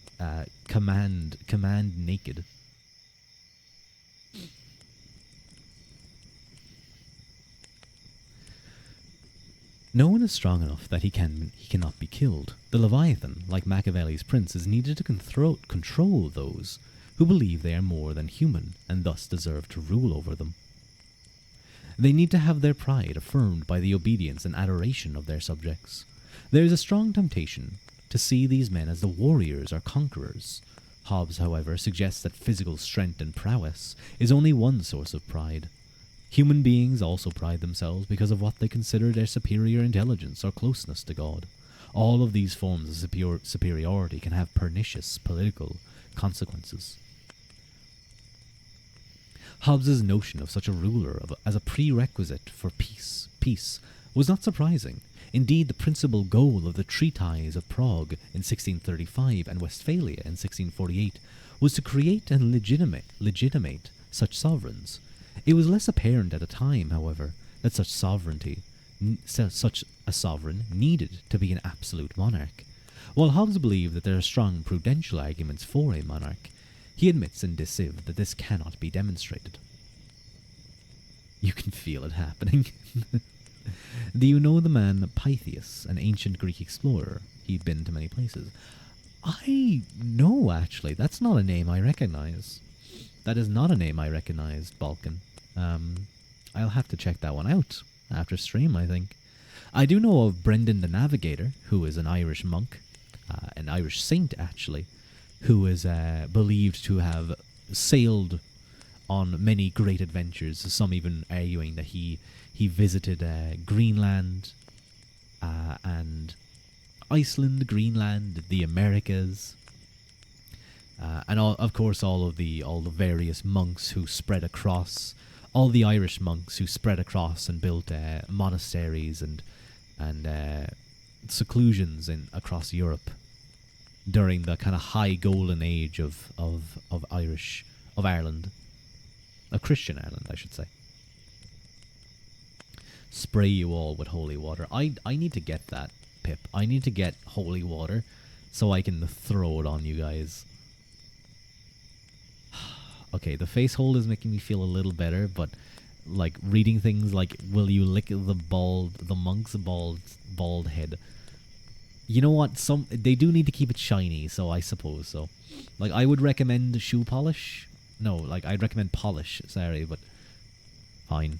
command naked. No one is strong enough that he cannot be killed. The Leviathan, like Machiavelli's prince, is needed to control those who believe they are more than human and thus deserve to rule over them. They need to have their pride affirmed by the obedience and adoration of their subjects. There is a strong temptation to see these men as the warriors or conquerors. Hobbes, however, suggests that physical strength and prowess is only one source of pride. Human beings also pride themselves because of what they consider their superior intelligence or closeness to God. All of these forms of superiority can have pernicious political consequences. Hobbes's notion of such a ruler as a prerequisite for peace was not surprising. Indeed, the principal goal of the Treatise of Prague in 1635 and Westphalia in 1648 was to create and legitimate such sovereigns. It was less apparent at the time, however, that such a sovereign needed to be an absolute monarch. While Hobbes believed that there are strong prudential arguments for a monarch, he admits in this Civ that this cannot be demonstrated. You can feel it happening. Do you know the man Pytheas, an ancient Greek explorer? He'd been to many places. I know, actually. That's not a name I recognize. That is not a name I recognized, Balkan. I'll have to check that one out after stream, I think. I do know of Brendan the Navigator, who is an Irish monk, an Irish saint, actually, who is believed to have sailed on many great adventures, some even arguing that he visited Greenland and Iceland, Greenland, the Americas, and of course all the various monks who spread across, all the Irish monks who spread across and built monasteries and seclusions across Europe during the kind of high golden age of Ireland, of Christian Ireland, I should say. Spray you all with holy water. I need to get that, Pip. I need to get holy water so I can throw it on you guys. Okay, the face hold is making me feel a little better, but like reading things like "Will you lick the monk's bald head?" You know what? They do need to keep it shiny, so I suppose so. Like I would recommend shoe polish. No, like I'd recommend polish. Sorry, but fine.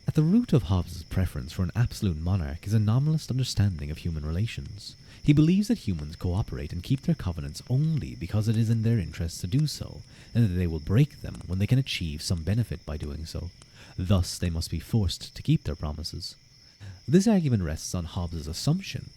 At the root of Hobbes' preference for an absolute monarch is a nominalist understanding of human relations. He believes that humans cooperate and keep their covenants only because it is in their interest to do so, and that they will break them when they can achieve some benefit by doing so. Thus, they must be forced to keep their promises. This argument rests on Hobbes' assumption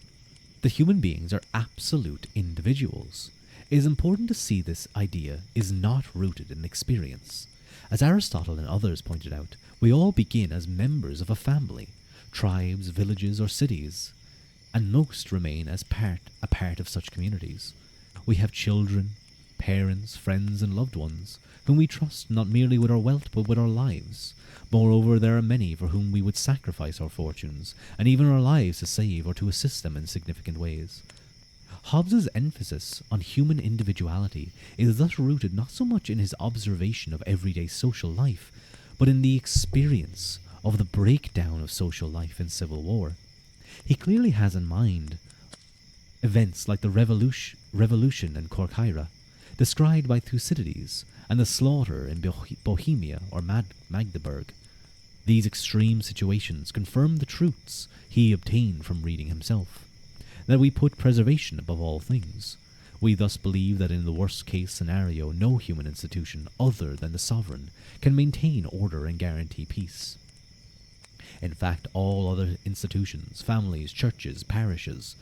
that human beings are absolute individuals. It is important to see this idea is not rooted in experience. As Aristotle and others pointed out, we all begin as members of a family, tribes, villages, or cities, and most remain as a part of such communities. We have children, parents, friends, and loved ones, whom we trust not merely with our wealth but with our lives. Moreover, there are many for whom we would sacrifice our fortunes, and even our lives to save or to assist them in significant ways. Hobbes' emphasis on human individuality is thus rooted not so much in his observation of everyday social life, but in the experience of the breakdown of social life in civil war. He clearly has in mind events like the revolution in Corcyra, described by Thucydides, and the slaughter in Bohemia or Magdeburg. These extreme situations confirm the truths he obtained from reading himself, that we put preservation above all things. We thus believe that in the worst-case scenario, no human institution other than the sovereign can maintain order and guarantee peace. In fact, all other institutions, families, churches, parishes,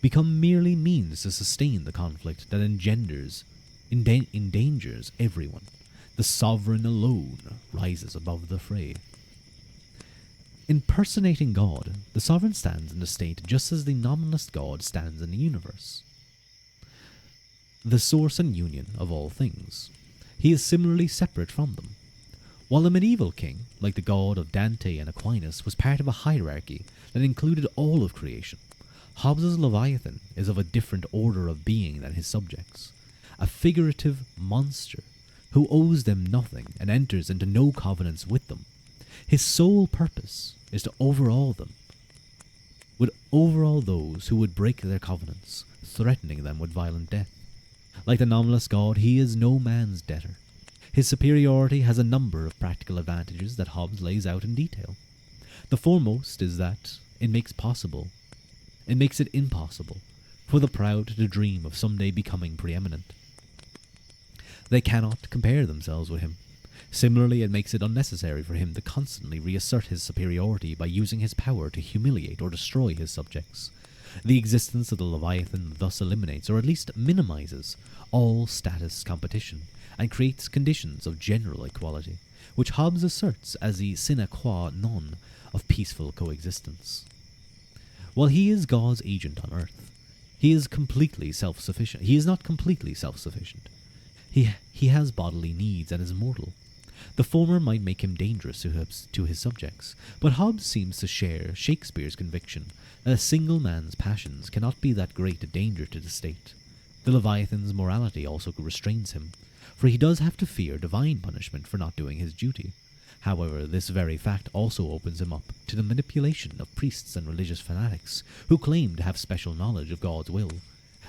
become merely means to sustain the conflict that endangers everyone. The sovereign alone rises above the fray. Impersonating God, the sovereign stands in the state just as the nominalist God stands in the universe, the source and union of all things. He is similarly separate from them. While the medieval king, like the god of Dante and Aquinas, was part of a hierarchy that included all of creation, Hobbes' Leviathan is of a different order of being than his subjects, a figurative monster who owes them nothing and enters into no covenants with them. His sole purpose is to overawe them, would overawe those who would break their covenants, threatening them with violent death. Like the nominalist god, he is no man's debtor. His superiority has a number of practical advantages that Hobbes lays out in detail. The foremost is that it makes it impossible for the proud to dream of someday becoming preeminent. They cannot compare themselves with him. Similarly, it makes it unnecessary for him to constantly reassert his superiority by using his power to humiliate or destroy his subjects. The existence of the Leviathan thus eliminates, or at least minimizes, all status competition, and creates conditions of general equality, which Hobbes asserts as the sine qua non of peaceful coexistence. While he is God's agent on earth, he is completely self-sufficient. He is not completely self-sufficient. He has bodily needs and is mortal. The former might make him dangerous to his subjects, but Hobbes seems to share Shakespeare's conviction that a single man's passions cannot be that great a danger to the state. The Leviathan's morality also restrains him, for he does have to fear divine punishment for not doing his duty. However, this very fact also opens him up to the manipulation of priests and religious fanatics who claim to have special knowledge of God's will.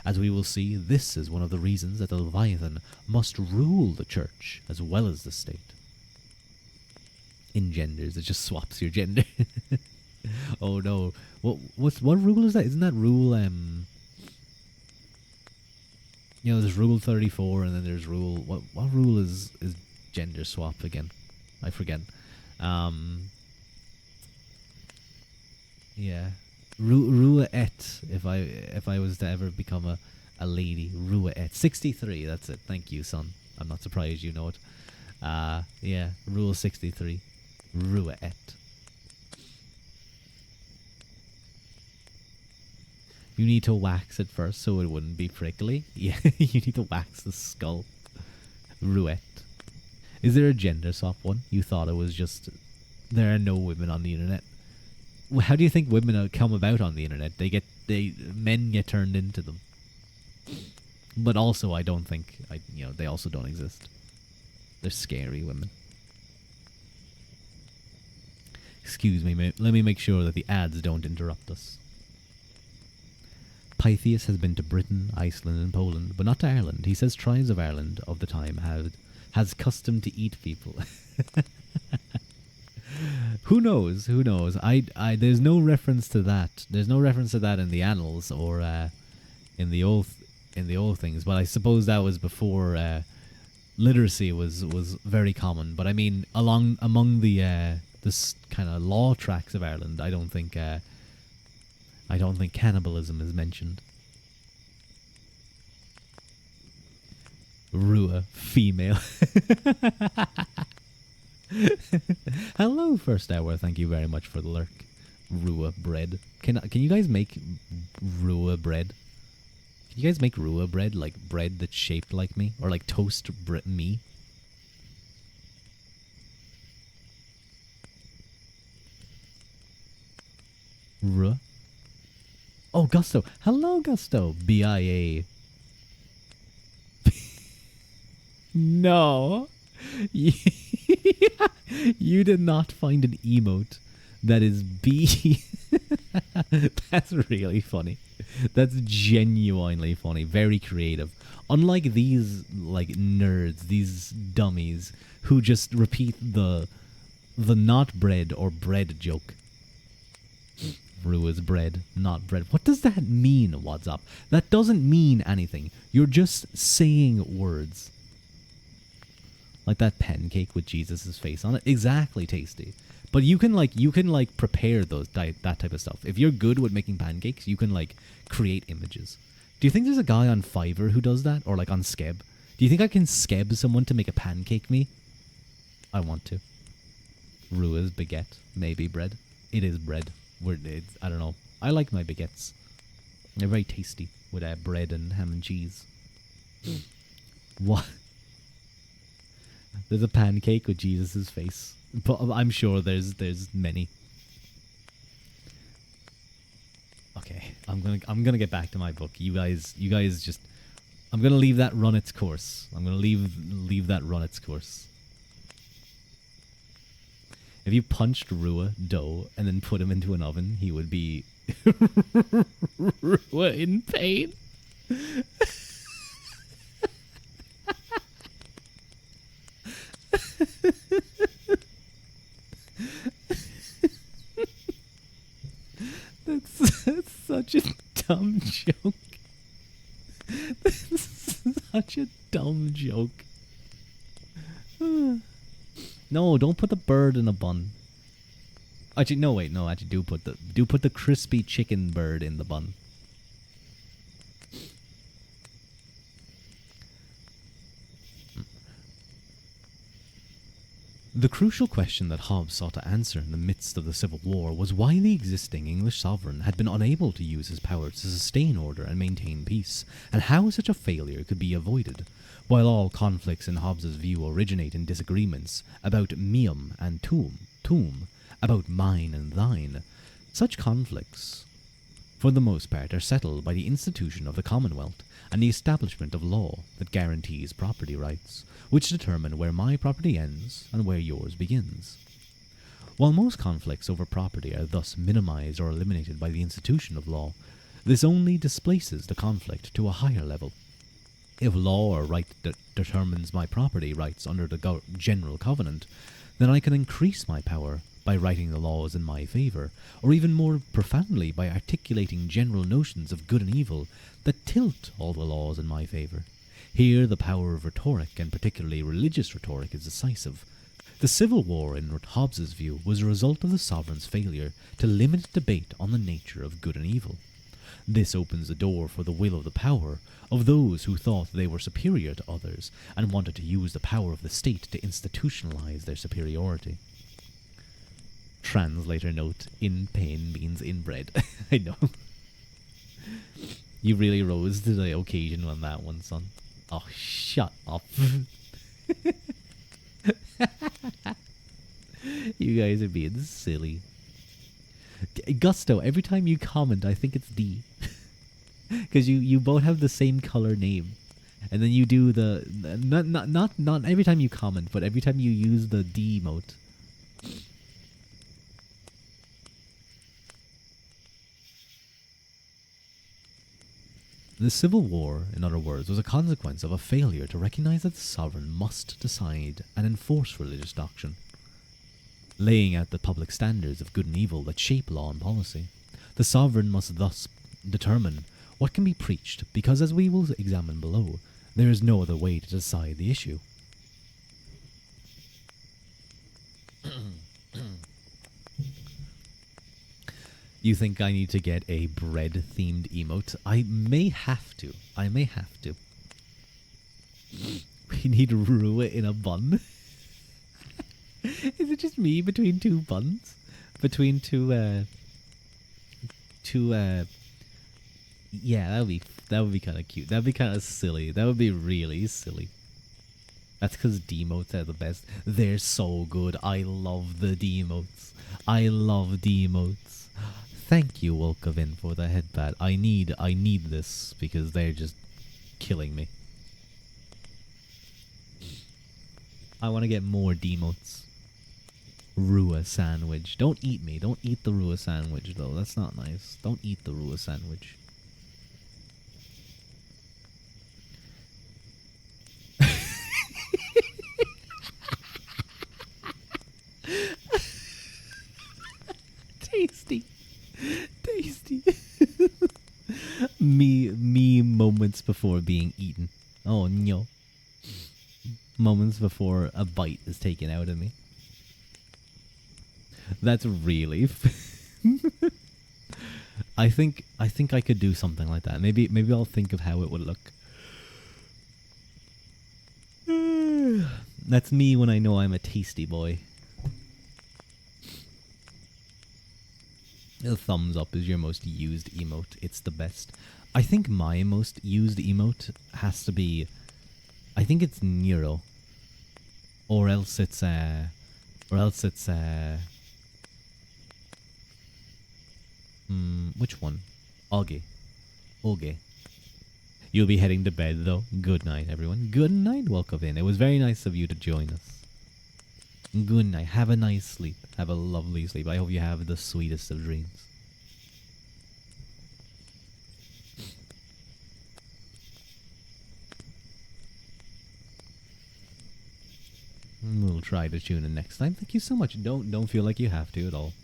As we will see, this is one of the reasons that the Leviathan must rule the church as well as the state. In genders, it just swaps your gender. Oh no. What rule is that? Isn't that rule there's rule 34 and then there's rule what rule is gender swap again? I forget. Yeah. Ruadh, if I was to ever become a lady. Ruadh. 63, that's it. Thank you, son. I'm not surprised you know it. Yeah, rule 63. Ruadh. You need to wax it first so it wouldn't be prickly. Yeah, you need to wax the skull. Ruadh. Is there a gender swap one? You thought it was just there are no women on the internet. How do you think women come about on the internet? Men get turned into them. But also, I don't think they also don't exist. They're scary women. Excuse me, let me make sure that the ads don't interrupt us. Pythias has been to Britain, Iceland, and Poland, but not to Ireland. He says tribes of Ireland of the time has custom to eat people. Who knows? Who knows? There's no reference to that. There's no reference to that in the annals or in the old things. But I suppose that was before literacy was very common. But I mean, among the this kind of law tracts of Ireland, I don't think cannibalism is mentioned. Rua, female. Hello, first hour. Thank you very much for the lurk. Rua bread. Can you guys make Rua bread? Can you guys make Rua bread, like bread that's shaped like me, or like toast me? Rua. Oh, Gusto. Hello, Gusto. BIA. No. You did not find an emote that is B. That's really funny. That's genuinely funny. Very creative. Unlike these like nerds, these dummies who just repeat the not bread or bread joke. Rua's bread, not bread. What does that mean, What's up? That doesn't mean anything. You're just saying words. Like that pancake with Jesus' face on it. Exactly, tasty. But you can prepare that type of stuff. If you're good with making pancakes, you can like create images. Do you think there's a guy on Fiverr who does that, or like on Skeb? Do you think I can Skeb someone to make a pancake me? I want to. Rua's baguette, maybe bread. It is bread. I don't know. I like my baguettes. They're very tasty with bread and ham and cheese. What? There's a pancake with Jesus' face. But I'm sure there's many. Okay, I'm gonna get back to my book. You guys just I'm gonna leave that run its course. I'm gonna leave that run its course. If you punched Rua dough and then put him into an oven, he would be Rua in pain. That's such a dumb joke. That's such a dumb joke. No, don't put the bird in a bun. Actually, no, wait, no. Actually, do put the crispy chicken bird in the bun. The crucial question that Hobbes sought to answer in the midst of the Civil War was why the existing English sovereign had been unable to use his power to sustain order and maintain peace, and how such a failure could be avoided. While all conflicts in Hobbes's view originate in disagreements about meum and tuum, about mine and thine, such conflicts, for the most part, are settled by the institution of the Commonwealth and the establishment of law that guarantees property rights, which determine where my property ends and where yours begins. While most conflicts over property are thus minimized or eliminated by the institution of law, this only displaces the conflict to a higher level. If law or right determines my property rights under the general covenant, then I can increase my power by writing the laws in my favour, or even more profoundly by articulating general notions of good and evil that tilt all the laws in my favour. Here the power of rhetoric, and particularly religious rhetoric, is decisive. The Civil War, in Hobbes's view, was a result of the sovereign's failure to limit debate on the nature of good and evil. This opens the door for the will of the power of those who thought they were superior to others and wanted to use the power of the state to institutionalize their superiority. Translator note, in pain means inbred. I know. You really rose to the occasion on that one, son. Oh, shut up. You guys are being silly. Gusto, every time you comment, I think it's D. Because you both have the same color name. And then you do the... Not every time you comment, but every time you use the D emote. The Civil War, in other words, was a consequence of a failure to recognize that the sovereign must decide and enforce religious doctrine, laying out the public standards of good and evil that shape law and policy. The sovereign must thus determine what can be preached, because, as we will examine below, there is no other way to decide the issue. You think I need to get a bread-themed emote? I may have to. We need Ruadh in a bun. Is it just me between two buns? Between two, yeah, that would be kind of cute. That would be kind of silly. That would be really silly. That's because D-emotes are the best. They're so good. I love the D-emotes. I love D-emotes. Thank you, Wolkovin, for the headbat. I need this because they're just killing me. I want to get more D-emotes. Ruadh sandwich. Don't eat me. Don't eat the Ruadh sandwich, though. That's not nice. Don't eat the Ruadh sandwich. Tasty. Tasty. me moments before being eaten. Oh no. Moments before a bite is taken out of me. That's really I think I could do something like that. Maybe I'll think of how it would look. That's me when I know I'm a tasty boy. The thumbs up is your most used emote. It's the best. I think my most used emote has to be... I think it's Nero. Or else it's... which one? Augie. You'll be heading to bed, though. Good night, everyone. Good night, welcome in. It was very nice of you to join us. Good night. Have a nice sleep. Have a lovely sleep. I hope you have the sweetest of dreams. We'll try to tune in next time. Thank you so much. Don't feel like you have to at all.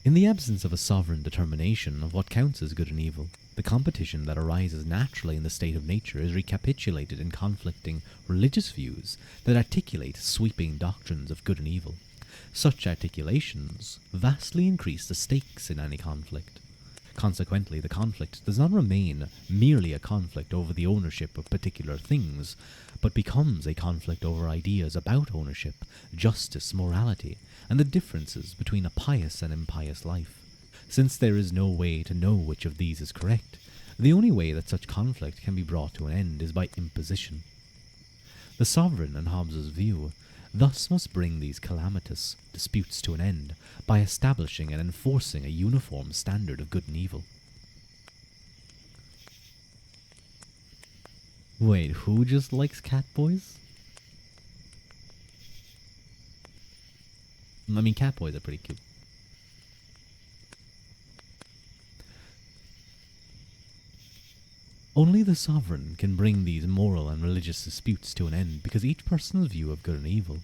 In the absence of a sovereign determination of what counts as good and evil, The competition that arises naturally in the state of nature is recapitulated in conflicting religious views that articulate sweeping doctrines of good and evil. Such articulations vastly increase the stakes in any conflict. Consequently, the conflict does not remain merely a conflict over the ownership of particular things, but becomes a conflict over ideas about ownership, justice, morality, and the differences between a pious and impious life. Since there is no way to know which of these is correct, the only way that such conflict can be brought to an end is by imposition. The sovereign, in Hobbes's view, thus must bring these calamitous disputes to an end by establishing and enforcing a uniform standard of good and evil. Wait, who just likes cat boys? I mean, cat boys are pretty cute. Only the sovereign can bring these moral and religious disputes to an end, because each person's view of good and evil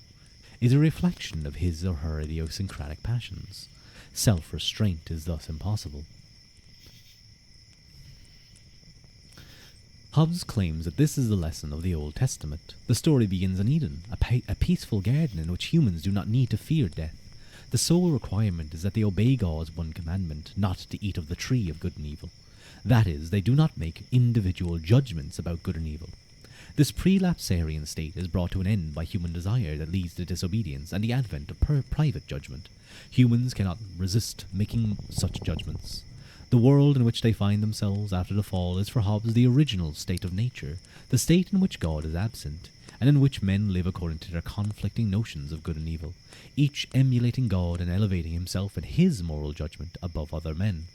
is a reflection of his or her idiosyncratic passions. Self-restraint is thus impossible. Hobbes claims that this is the lesson of the Old Testament. The story begins in Eden, a peaceful garden in which humans do not need to fear death. The sole requirement is that they obey God's one commandment, not to eat of the tree of good and evil. That is, they do not make individual judgments about good and evil. This prelapsarian state is brought to an end by human desire that leads to disobedience and the advent of private judgment. Humans cannot resist making such judgments. The world in which they find themselves after the fall is for Hobbes the original state of nature, the state in which God is absent, and in which men live according to their conflicting notions of good and evil, each emulating God and elevating himself in his moral judgment above other men.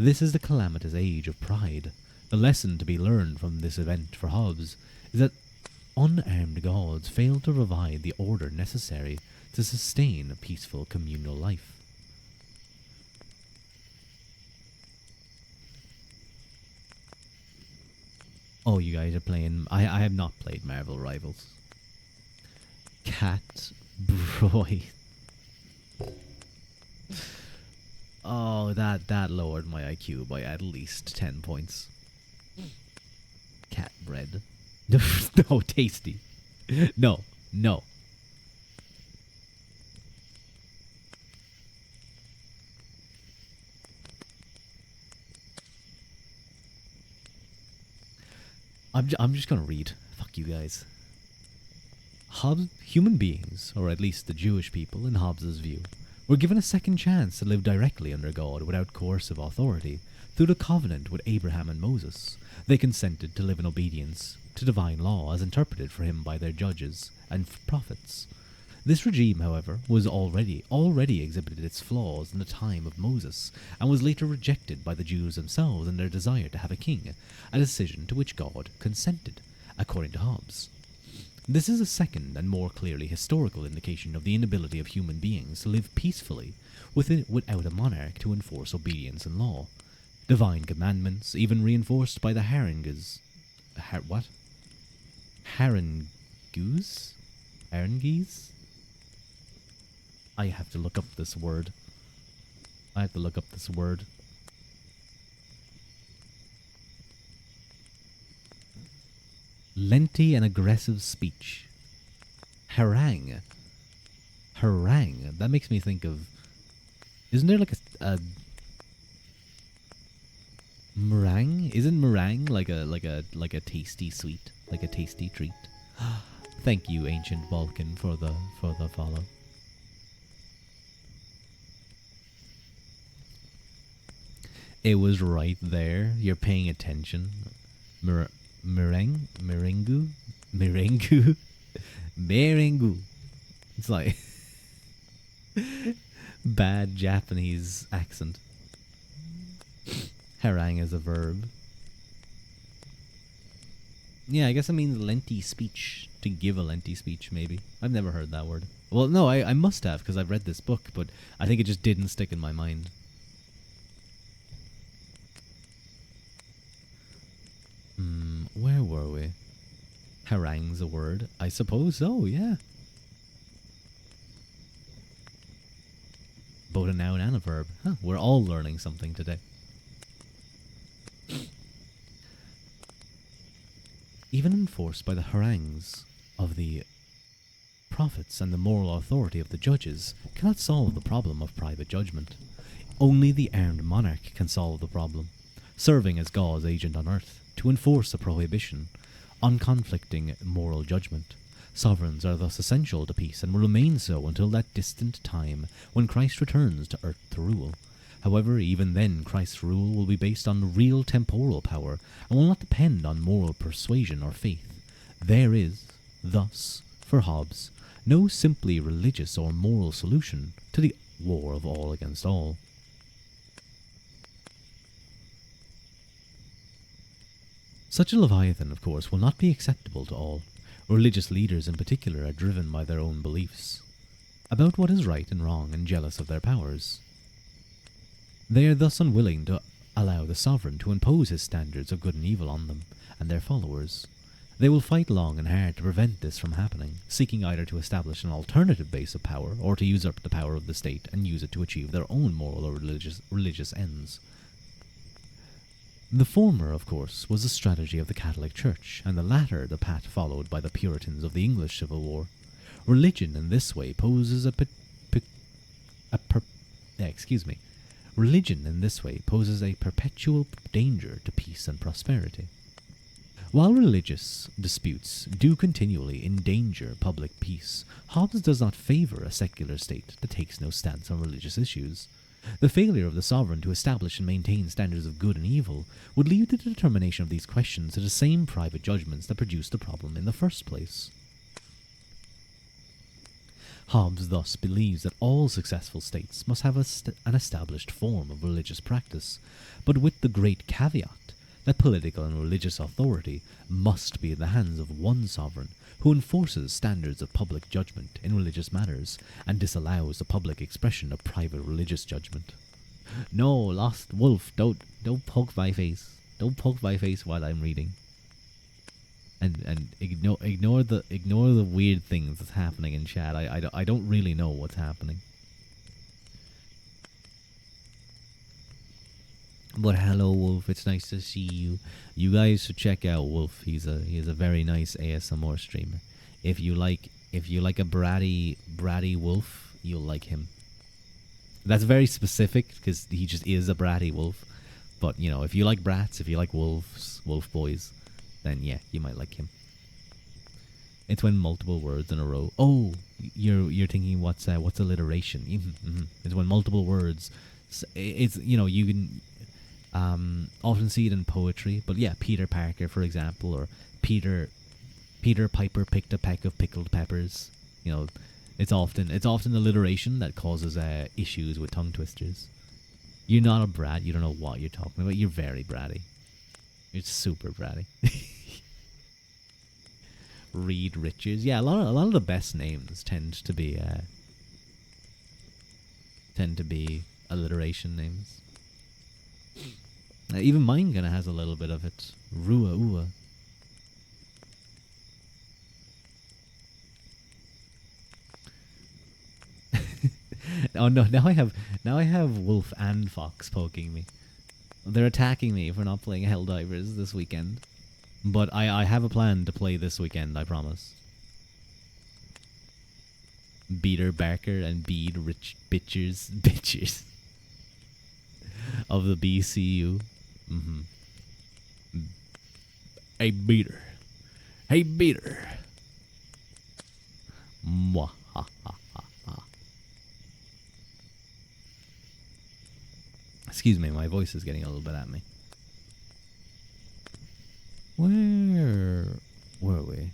This is the calamitous age of pride. The lesson to be learned from this event for Hobbes is that unarmed gods fail to provide the order necessary to sustain a peaceful communal life. Oh, you guys are playing... I have not played Marvel Rivals. Cat Boy. Oh, that lowered my IQ by at least 10 points. Cat bread. No, tasty. No. I'm just gonna read. Fuck you guys. Human beings, or at least the Jewish people in Hobbes's view, were given a second chance to live directly under God without coercive authority. Through the covenant with Abraham and Moses, they consented to live in obedience to divine law as interpreted for him by their judges and prophets. This regime, however, was already exhibited its flaws in the time of Moses, and was later rejected by the Jews themselves in their desire to have a king, a decision to which God consented, according to Hobbes. This is a second and more clearly historical indication of the inability of human beings to live peacefully without a monarch to enforce obedience and law. Divine commandments, even reinforced by the Harangues. Harangues? Harangues? I have to look up this word. Lengthy and aggressive speech. Harangue. That makes me think of... Isn't there like a meringue? Isn't meringue like a tasty sweet, like a tasty treat? Thank you, Ancient Vulcan, for the follow. It was right there. You're paying attention. Meringue. It's like bad Japanese accent. Harangue is a verb. Yeah, I guess it means lengthy speech. To give a lengthy speech, maybe. I've never heard that word. Well, no, I must have, because I've read this book, but I think it just didn't stick in my mind. Where were we? Harangue's a word? I suppose so, yeah. Both a noun and a verb. Huh, we're all learning something today. even enforced by the harangues of the prophets and the moral authority of the judges, cannot solve the problem of private judgment. Only the armed monarch can solve the problem, serving as God's agent on earth to enforce a prohibition on conflicting moral judgment. Sovereigns are thus essential to peace and will remain so until that distant time when Christ returns to earth to rule. However, even then, Christ's rule will be based on real temporal power and will not depend on moral persuasion or faith. There is, thus, for Hobbes, no simply religious or moral solution to the war of all against all. Such a Leviathan, of course, will not be acceptable to all. Religious leaders in particular are driven by their own beliefs about what is right and wrong and jealous of their powers. They are thus unwilling to allow the sovereign to impose his standards of good and evil on them and their followers. They will fight long and hard to prevent this from happening, seeking either to establish an alternative base of power or to usurp the power of the state and use it to achieve their own moral or religious ends. The former, of course, was the strategy of the Catholic Church, and the latter the path followed by the Puritans of the English Civil War. Religion in this way poses Religion in this way poses a perpetual danger to peace and prosperity. While religious disputes do continually endanger public peace, Hobbes does not favour a secular state that takes no stance on religious issues. The failure of the sovereign to establish and maintain standards of good and evil would leave the determination of these questions to the same private judgments that produced the problem in the first place. Hobbes thus believes that all successful states must have an established form of religious practice, but with the great caveat that political and religious authority must be in the hands of one sovereign who enforces standards of public judgment in religious matters and disallows the public expression of private religious judgment. No, Lost Wolf, don't poke my face. Don't poke my face while I'm reading. And ignore the weird things that's happening in chat. I don't really know what's happening. But hello, Wolf. It's nice to see you. You guys should check out Wolf. He's a very nice ASMR streamer. If you like a bratty wolf, you'll like him. That's very specific because he just is a bratty wolf. But you know, if you like brats, if you like wolf boys, then yeah, you might like him. It's when multiple words in a row. Oh, you're thinking what's alliteration? Mm-hmm. It's when multiple words. It's you can. Often see it in poetry, but yeah, Peter Parker, for example, or Peter Piper picked a peck of pickled peppers. It's often alliteration that causes issues with tongue twisters. You're not a brat. You don't know what you're talking about. You're very bratty. You're super bratty. Reed Richards. Yeah, a lot of the best names tend to be alliteration names. Even mine kind of has a little bit of it. Ruadh. Oh no! Now I have Wolf and Fox poking me. They're attacking me for not playing Helldivers this weekend. But I have a plan to play this weekend. I promise. Beater Barker and Bede Rich bitches of the BCU. Mm-hmm. Hey Beater. Mwah. Ha, ha, ha, ha. Excuse me, my voice is getting a little bit at me. Where were we?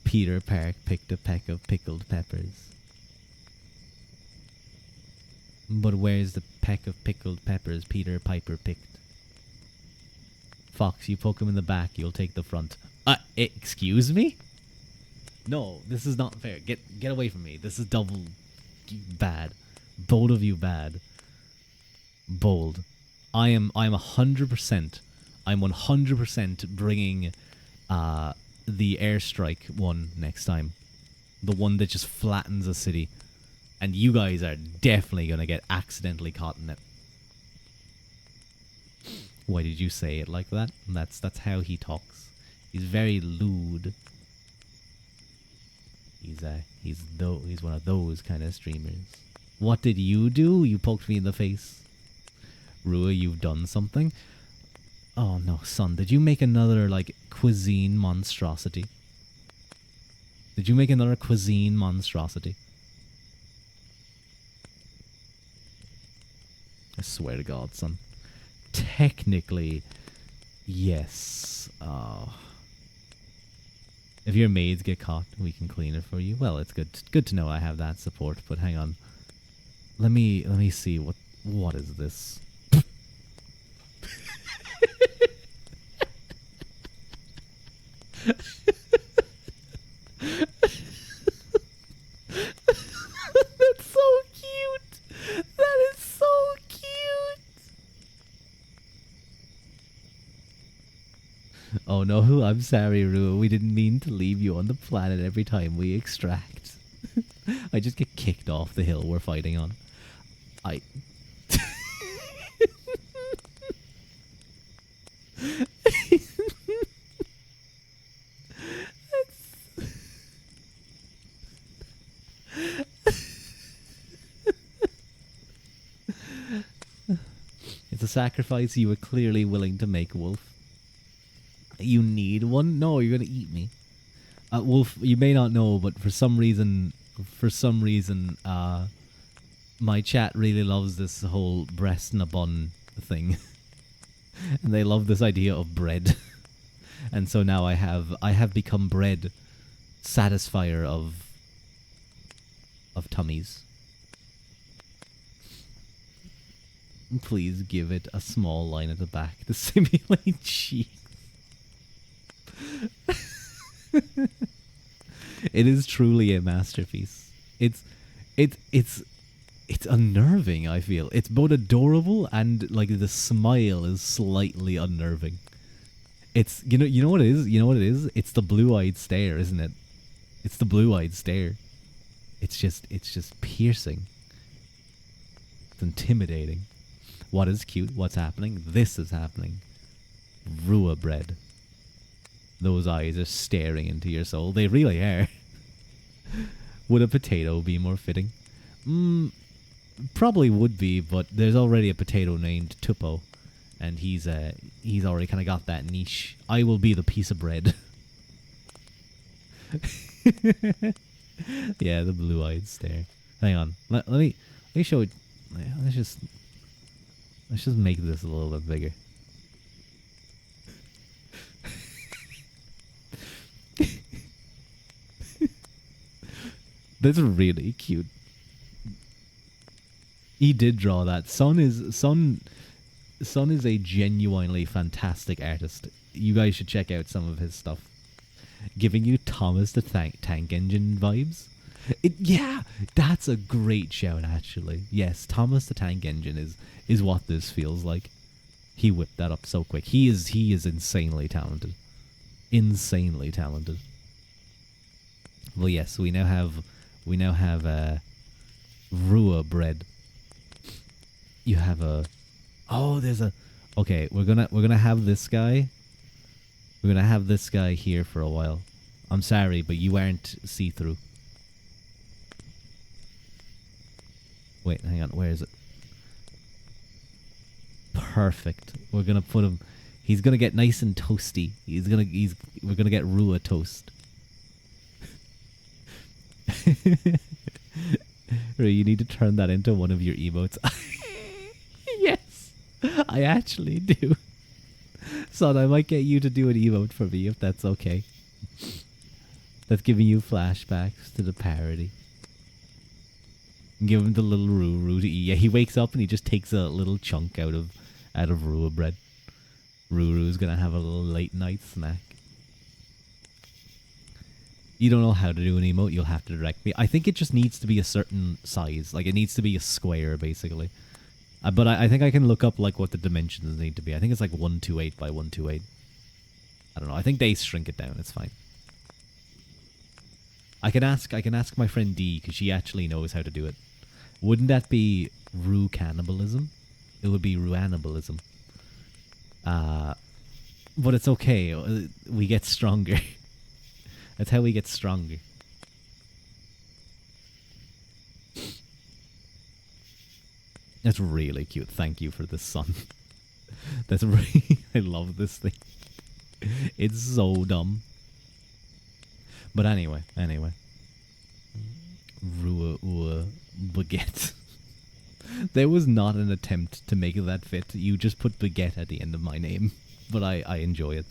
Peter Park picked a peck of pickled peppers. But where's the peck of pickled peppers Peter Piper picked? Fox, you poke him in the back, you'll take the front. Excuse me? No, this is not fair. Get away from me. This is double bad. Both of you bad. Bold. I'm 100%. I'm 100% bringing the airstrike one next time. The one that just flattens a city. And you guys are definitely going to get accidentally caught in it. Why did you say it like that? That's how he talks. He's very lewd. He's one of those kind of streamers. What did you do? You poked me in the face. Rua, you've done something? Oh no, son, did you make another, like, cuisine monstrosity? Did you make another cuisine monstrosity? I swear to God, son. Technically, yes. Oh. If your maids get caught, we can clean it for you. Well, it's good to know I have that support, but hang on. Let me see what is this? That's so cute. That is so cute. Oh no, I'm sorry, Rua. We didn't mean to leave you on the planet every time we extract. I just get kicked off the hill we're fighting on. It's a sacrifice you were clearly willing to make, Wolf. You need one? No, you're gonna eat me. Wolf, you may not know, but for some reason, my chat really loves this whole breast in a bun thing. And they love this idea of bread. And so now I have become bread, satisfier of tummies. Please give it a small line at the back to simulate cheeks. It is truly a masterpiece. It's unnerving, I feel. It's both adorable and, like, the smile is slightly unnerving. It's you know what it is? You know what it is? It's the blue-eyed stare, isn't it? It's the blue-eyed stare. It's just piercing. It's intimidating. What is cute? What's happening? This is happening. Rua bread. Those eyes are staring into your soul. They really are. Would a potato be more fitting? Probably would be, but there's already a potato named Tuppo, and he's already kind of got that niche. I will be the piece of bread. Yeah, the blue-eyed stare. Hang on. Let me show it. Let's just make this a little bit bigger. That's really cute. He did draw that. Son is a genuinely fantastic artist. You guys should check out some of his stuff. Giving you Thomas the Tank Engine vibes. Yeah, that's a great shout, actually. Yes, Thomas the Tank Engine is what this feels like. He whipped that up so quick. He is insanely talented. Insanely talented. Well, yes, we now have Rua bread. You have okay, we're gonna have this guy. We're gonna have this guy here for a while. I'm sorry, but you aren't see-through. Wait, hang on, where is it? Perfect. We're gonna put him. He's gonna get nice and toasty. We're gonna get Rua toast. You need to turn that into one of your emotes. Yes, I actually do. Son, I might get you to do an emote for me if that's okay. That's giving you flashbacks to the parody. Give him the little Ruru to eat. Yeah, he wakes up and he just takes a little chunk out of Rua bread. Ruru's gonna have a little late night snack. You don't know how to do an emote, you'll have to direct me. I think it just needs to be a certain size. Like, it needs to be a square, basically. But I think I can look up, like, what the dimensions need to be. I think it's like 128 by 128. I don't know. I think they shrink it down. It's fine. I can ask my friend D, because she actually knows how to do it. Wouldn't that be Ru cannibalism? It would be Ruannibalism. Uh, but it's okay. We get stronger. That's how we get stronger. That's really cute. Thank you for the sun. That's really. I love this thing. It's so dumb. But anyway. Rua Ua Baguette. There was not an attempt to make that fit. You just put baguette at the end of my name. But I enjoy it.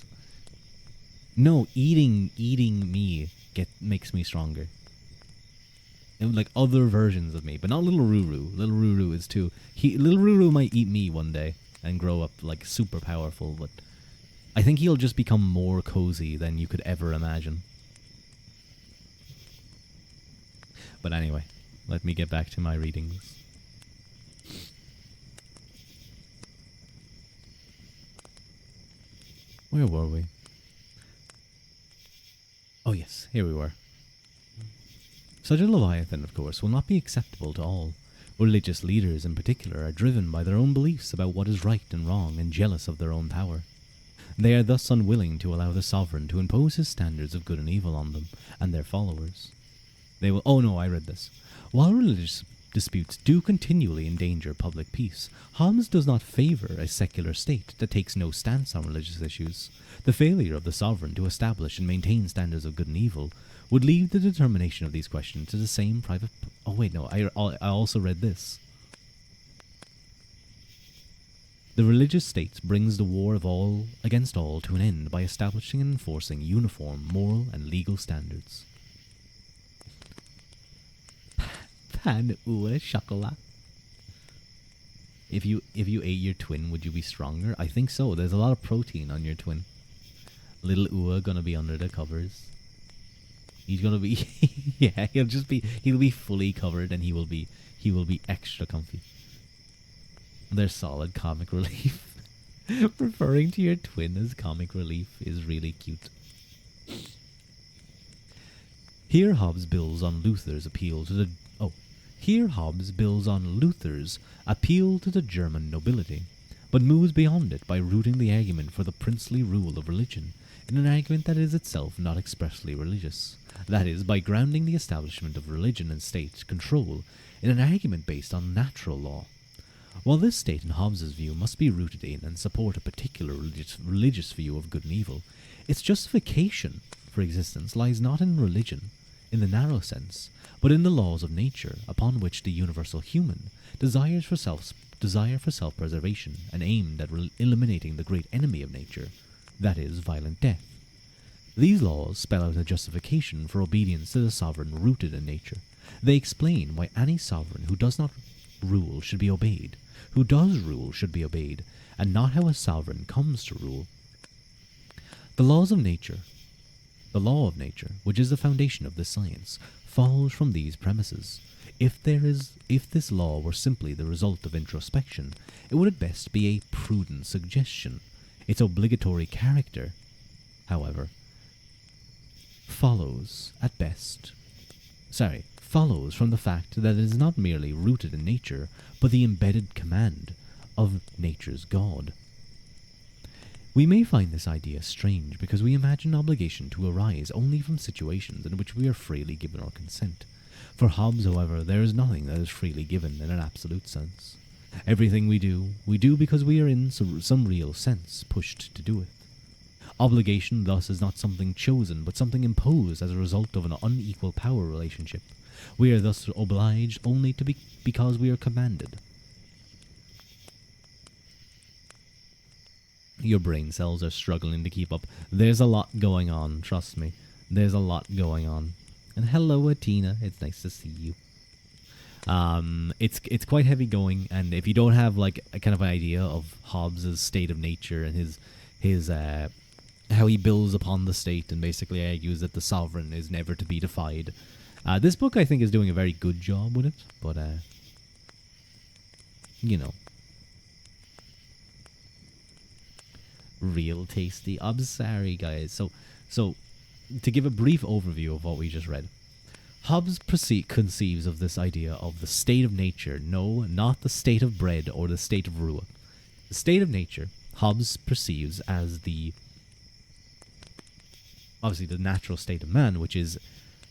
No, eating me makes me stronger. And like other versions of me, but not little Ruru. Little Ruru is too. Little Ruru might eat me one day and grow up like super powerful, but I think he'll just become more cozy than you could ever imagine. But anyway, let me get back to my readings. Where were we? Oh yes, here we were. Such a Leviathan, of course, will not be acceptable to all. Religious leaders in particular are driven by their own beliefs about what is right and wrong and jealous of their own power. They are thus unwilling to allow the sovereign to impose his standards of good and evil on them and their followers. They will. Oh no, I read this. While religious disputes do continually endanger public peace, Hobbes does not favour a secular state that takes no stance on religious issues. The failure of the sovereign to establish and maintain standards of good and evil would leave the determination of these questions to the same private... Oh wait, no, I also read this. The religious state brings the war of all against all to an end by establishing and enforcing uniform moral and legal standards. Pan ua chocolat. If you ate your twin, would you be stronger? I think so. There's a lot of protein on your twin. Little Ua gonna be under the covers. He's gonna be yeah, he'll be fully covered and he will be extra comfy. They're solid comic relief. Referring to your twin as comic relief is really cute. Here Hobbes builds on Luther's appeal to the German nobility, but moves beyond it by rooting the argument for the princely rule of religion in an argument that is itself not expressly religious. That is, by grounding the establishment of religion and state control in an argument based on natural law. While this state, in Hobbes's view, must be rooted in and support a particular religious view of good and evil, its justification for existence lies not in religion, in the narrow sense, but in the laws of nature, upon which the universal human desire for self-preservation and aimed at eliminating the great enemy of nature, that is, violent death. These laws spell out a justification for obedience to the sovereign rooted in nature. They explain why any sovereign who does not rule should be obeyed, who does rule should be obeyed, and not how a sovereign comes to rule. The law of nature, which is the foundation of this science, follows from these premises. If this law were simply the result of introspection, it would at best be a prudent suggestion. Its obligatory character, however, follows from the fact that it is not merely rooted in nature, but the embedded command of nature's God. We may find this idea strange because we imagine obligation to arise only from situations in which we are freely given our consent. For Hobbes, however, there is nothing that is freely given in an absolute sense. Everything we do because we are in some real sense pushed to do it. Obligation thus is not something chosen, but something imposed as a result of an unequal power relationship. We are thus obliged only to be because we are commanded. Your brain cells are struggling to keep up. There's a lot going on, trust me. There's a lot going on. And hello, Atina. It's nice to see you. It's quite heavy going, and if you don't have like a kind of idea of Hobbes's state of nature and his how he builds upon the state and basically argues that the sovereign is never to be defied, this book I think is doing a very good job with it. But you know, real tasty. I'm sorry, guys. So to give a brief overview of what we just read. Hobbes conceives of this idea of the state of nature. No, not the state of bread or the state of Ruadh. The state of nature, Hobbes perceives as obviously the natural state of man, which is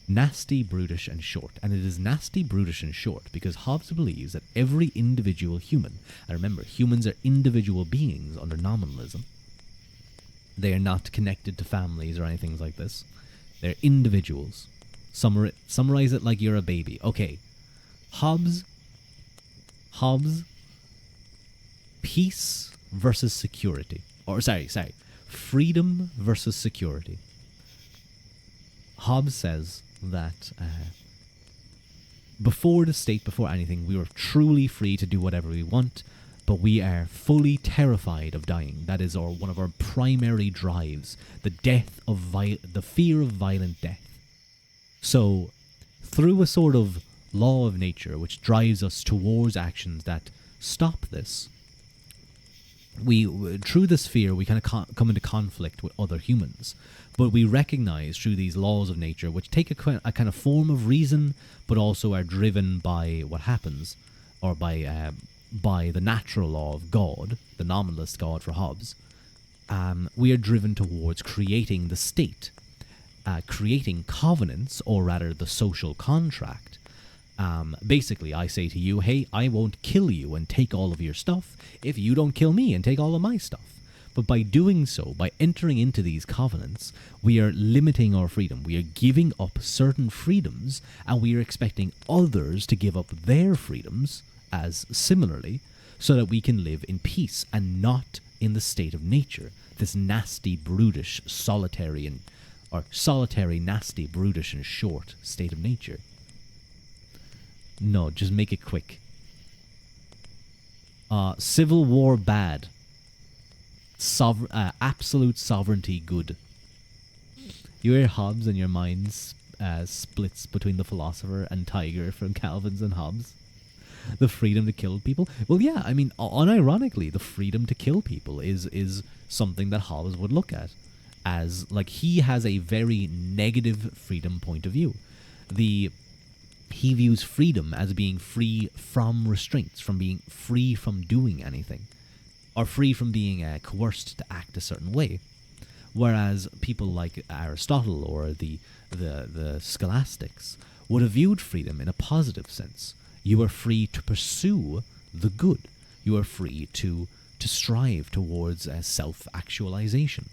nasty, brutish, and short. And it is nasty, brutish, and short because Hobbes believes that every individual human, and remember, humans are individual beings under nominalism. They are not connected to families or anything like this. They're individuals. Summarize it like you're a baby. Okay. Hobbes, peace versus security. Or, sorry. Freedom versus security. Hobbes says that before the state, before anything, we were truly free to do whatever we want, but we are fully terrified of dying. That is one of our primary drives, the fear of violent death. So, through a sort of law of nature which drives us towards actions that stop this, through this fear, we kind of come into conflict with other humans. But we recognize through these laws of nature, which take a kind of form of reason, but also are driven by what happens, or by the natural law of God, the nominalist God for Hobbes. We are driven towards creating the state, creating covenants, or rather the social contract. Basically, I say to you, hey, I won't kill you and take all of your stuff if you don't kill me and take all of my stuff. But by doing so, by entering into these covenants, we are limiting our freedom. We are giving up certain freedoms, and we are expecting others to give up their freedoms as similarly, so that we can live in peace and not in the state of nature, this nasty, brutish, solitary, nasty, brutish, and short state of nature. No, just make it quick. Civil war bad. Absolute sovereignty good. You hear Hobbes and your mind splits between the philosopher and Tiger from Calvin's and Hobbes. The freedom to kill people. Well, yeah, I mean, unironically, the freedom to kill people is something that Hobbes would look at as, like, he has a very negative freedom point of view. He views freedom as being free from restraints, from being free from doing anything, or free from being coerced to act a certain way. Whereas people like Aristotle or the scholastics would have viewed freedom in a positive sense. You are free to pursue the good. You are free to strive towards self-actualization.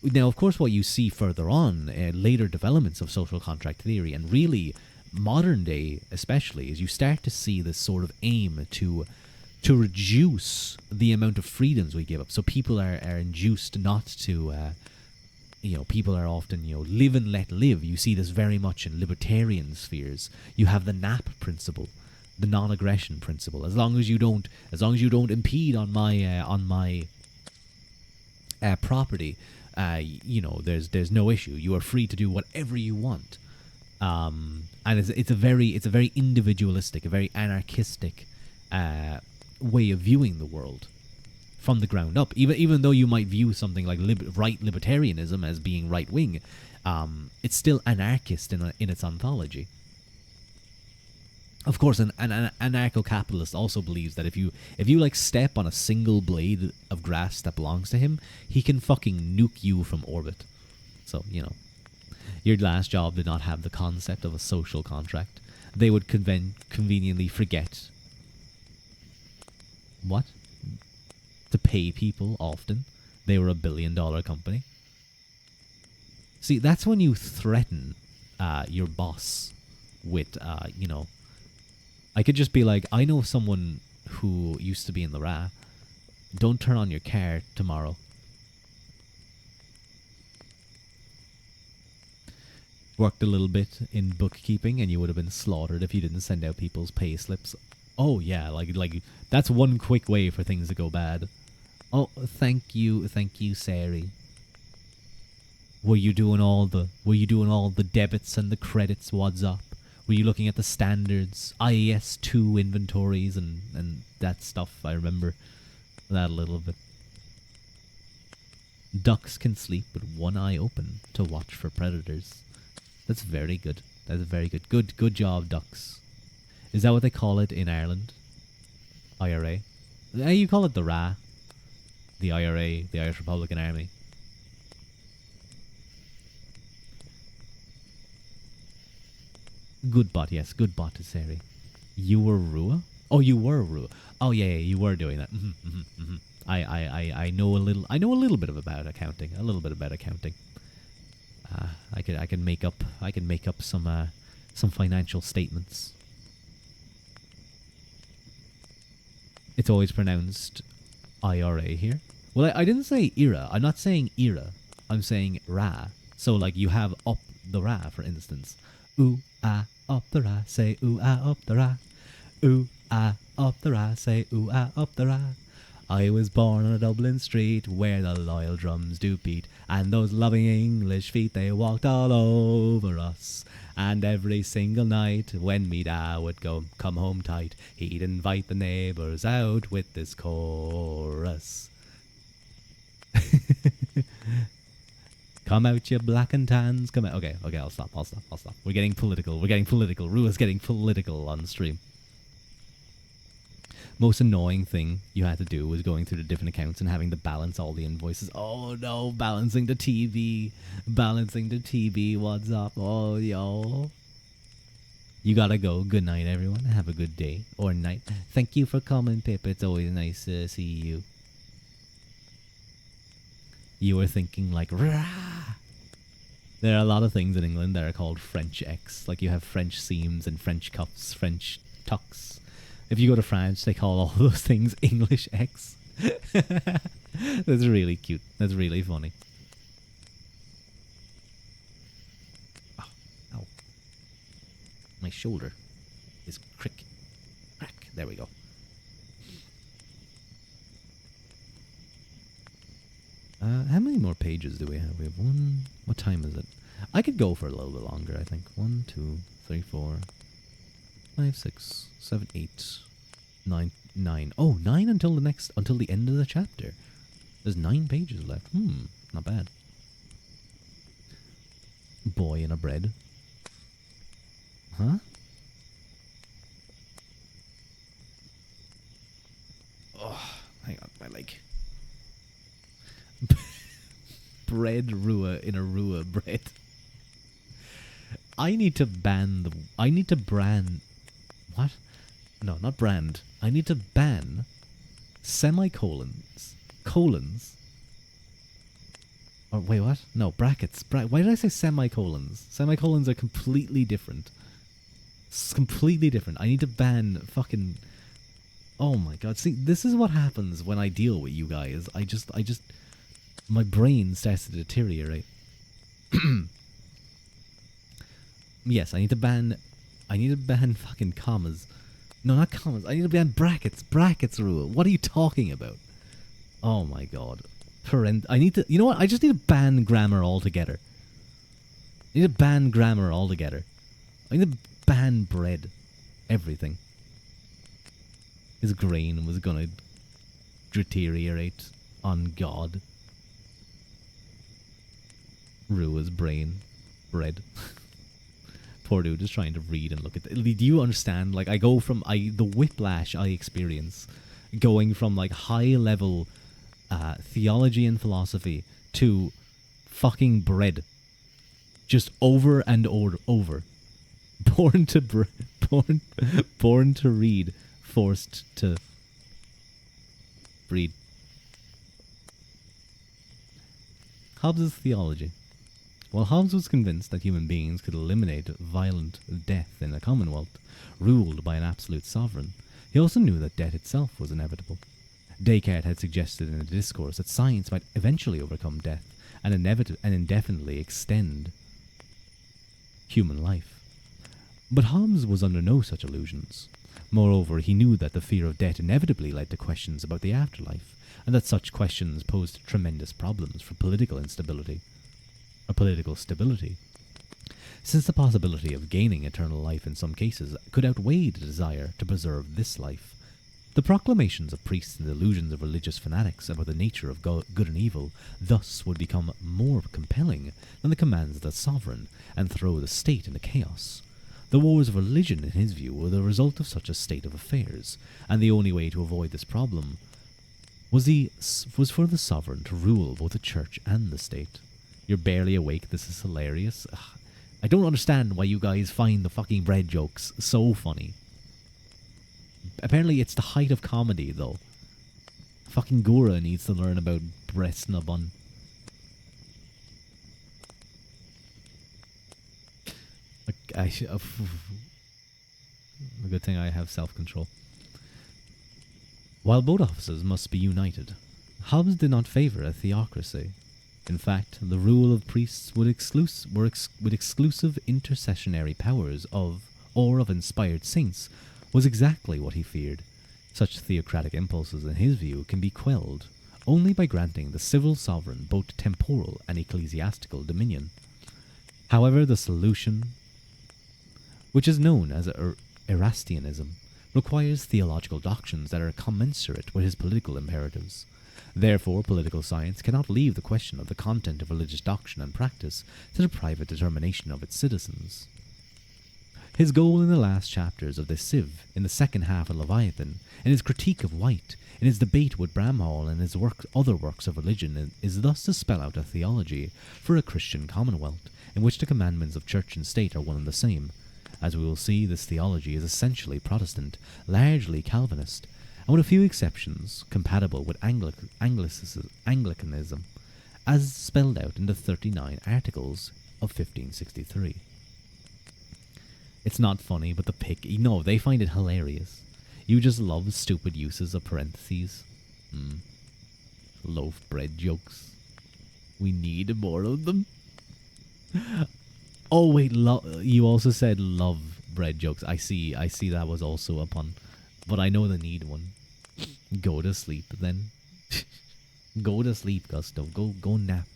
Now, of course, what you see further on, later developments of social contract theory, and really modern day especially, is you start to see this sort of aim to reduce the amount of freedoms we give up. So people are induced not to, people are often, live and let live. You see this very much in libertarian spheres. You have the NAP principle, the non-aggression principle. As long as you don't impede on my property, there's no issue. You are free to do whatever you want. And it's a very individualistic, a very anarchistic way of viewing the world from the ground up. Even though you might view something like right libertarianism as being right wing, it's still anarchist in its ontology. Of course, an anarcho-capitalist also believes that if you like step on a single blade of grass that belongs to him, he can fucking nuke you from orbit. So, your last job did not have the concept of a social contract. They would conveniently forget what? To pay people often. They were $1 billion company. See, that's when you threaten your boss with, I could just be like, I know someone who used to be in the RA. Don't turn on your car tomorrow. Worked a little bit in bookkeeping, and you would have been slaughtered if you didn't send out people's pay slips. Oh yeah, like that's one quick way for things to go bad. Oh, thank you, Sari. Were you doing all the debits and the credits? What's up? Were you looking at the standards, IAS 2 inventories and that stuff? I remember that a little bit. Ducks can sleep with one eye open to watch for predators. That's very good. That's very good. Good job, ducks. Is that what they call it in Ireland? IRA? You call it the RA. The IRA, the Irish Republican Army. Good bot, yes. Good bot to Sari. You were Rua? Oh, you were Rua. Oh, yeah, you were doing that. I know a little. I know a little bit about accounting. A little bit about accounting. I can make up. I can make up some financial statements. It's always pronounced IRA here. Well, I didn't say era. I'm not saying era. I'm saying ra. So like you have up the ra, for instance. Ooh ah up the ra. Say ooh ah up the ra. Ooh ah up the ra. Say ooh ah up the ra. I was born on a Dublin street where the loyal drums do beat, and those loving English feet, they walked all over us. And every single night when me da would come home tight, he'd invite the neighbours out with this chorus. Come out, you black and tans, come out. Okay, I'll stop. We're getting political. Rua's getting political on stream. Most annoying thing you had to do was going through the different accounts and having to balance all the invoices. Oh no, balancing the TV, what's up? Oh yo. You gotta go. Good night, everyone. Have a good day or night. Thank you for coming, Pip. It's always nice to see you. You were thinking like, rah! There are a lot of things in England that are called French X. Like you have French seams and French cuffs, French tucks. If you go to France, they call all those things English X. That's really cute. That's really funny. Oh, ow. My shoulder is crack. There we go. How many more pages do we have? We have one. What time is it? I could go for a little bit longer, I think. 1, 2, 3, 4... 5, 6, 7, 8, 9, 9. Oh, 9 until the end of the chapter. There's 9 pages left. Not bad. Boy in a bread. Huh? Oh, hang on, my leg. Bread Rua in a Rua bread. I need to brand. What? No, not brand. I need to ban semicolons. Colons. Or wait, what? No, brackets. Why did I say semicolons? Semicolons are completely different. It's completely different. I need to ban fucking... Oh my god. See, this is what happens when I deal with you guys. I just... My brain starts to deteriorate. Yes, I need to ban fucking commas. No, not commas. I need to ban brackets. Brackets rule. What are you talking about? Oh my god. I need to... You know what? I just need to ban grammar altogether. I need to ban grammar altogether. I need to ban bread. Everything. His grain was gonna deteriorate on God. Rua's brain. Bread. Poor dude is trying to read and look at do you understand? Like, I go from the whiplash I experience going from like high level theology and philosophy to fucking bread, just over and over. Born to read, forced to breed. Hobbes' theology. While Hobbes was convinced that human beings could eliminate violent death in a commonwealth ruled by an absolute sovereign, he also knew that death itself was inevitable. Descartes had suggested in a discourse that science might eventually overcome death and indefinitely extend human life. But Hobbes was under no such illusions. Moreover, he knew that the fear of death inevitably led to questions about the afterlife, and that such questions posed tremendous problems for political stability. Since the possibility of gaining eternal life in some cases could outweigh the desire to preserve this life, The proclamations of priests and delusions of religious fanatics about the nature of good and evil thus would become more compelling than the commands of the sovereign and throw the state into chaos. The wars of religion, in his view, were the result of such a state of affairs, and the only way to avoid this problem was for the sovereign to rule both the church and the state. You're barely awake, this is hilarious. Ugh, I don't understand why you guys find the fucking bread jokes so funny. Apparently it's the height of comedy, though. Fucking Gora needs to learn about breast in a bun. A good thing I have self-control. While both offices must be united, Hobbes did not favour a theocracy. In fact, the rule of priests with exclusive intercessionary powers of inspired saints was exactly what he feared. Such theocratic impulses, in his view, can be quelled only by granting the civil sovereign both temporal and ecclesiastical dominion. However, the solution, which is known as Erastianism, requires theological doctrines that are commensurate with his political imperatives. Therefore, political science cannot leave the question of the content of religious doctrine and practice to the private determination of its citizens. His goal in the last chapters of the Civ, in the second half of Leviathan, in his critique of White, in his debate with Bramhall and his other works of religion, is thus to spell out a theology for a Christian commonwealth, in which the commandments of church and state are one and the same. As we will see, this theology is essentially Protestant, largely Calvinist, and with a few exceptions, compatible with Anglicanism, as spelled out in the 39 Articles of 1563. It's not funny, but the pick... No, they find it hilarious. You just love stupid uses of parentheses. Loaf bread jokes. We need more of them. Oh, wait, you also said love bread jokes. I see that was also a pun. But I know the need one. Go to sleep, then. Go to sleep, Gusto. Go nap.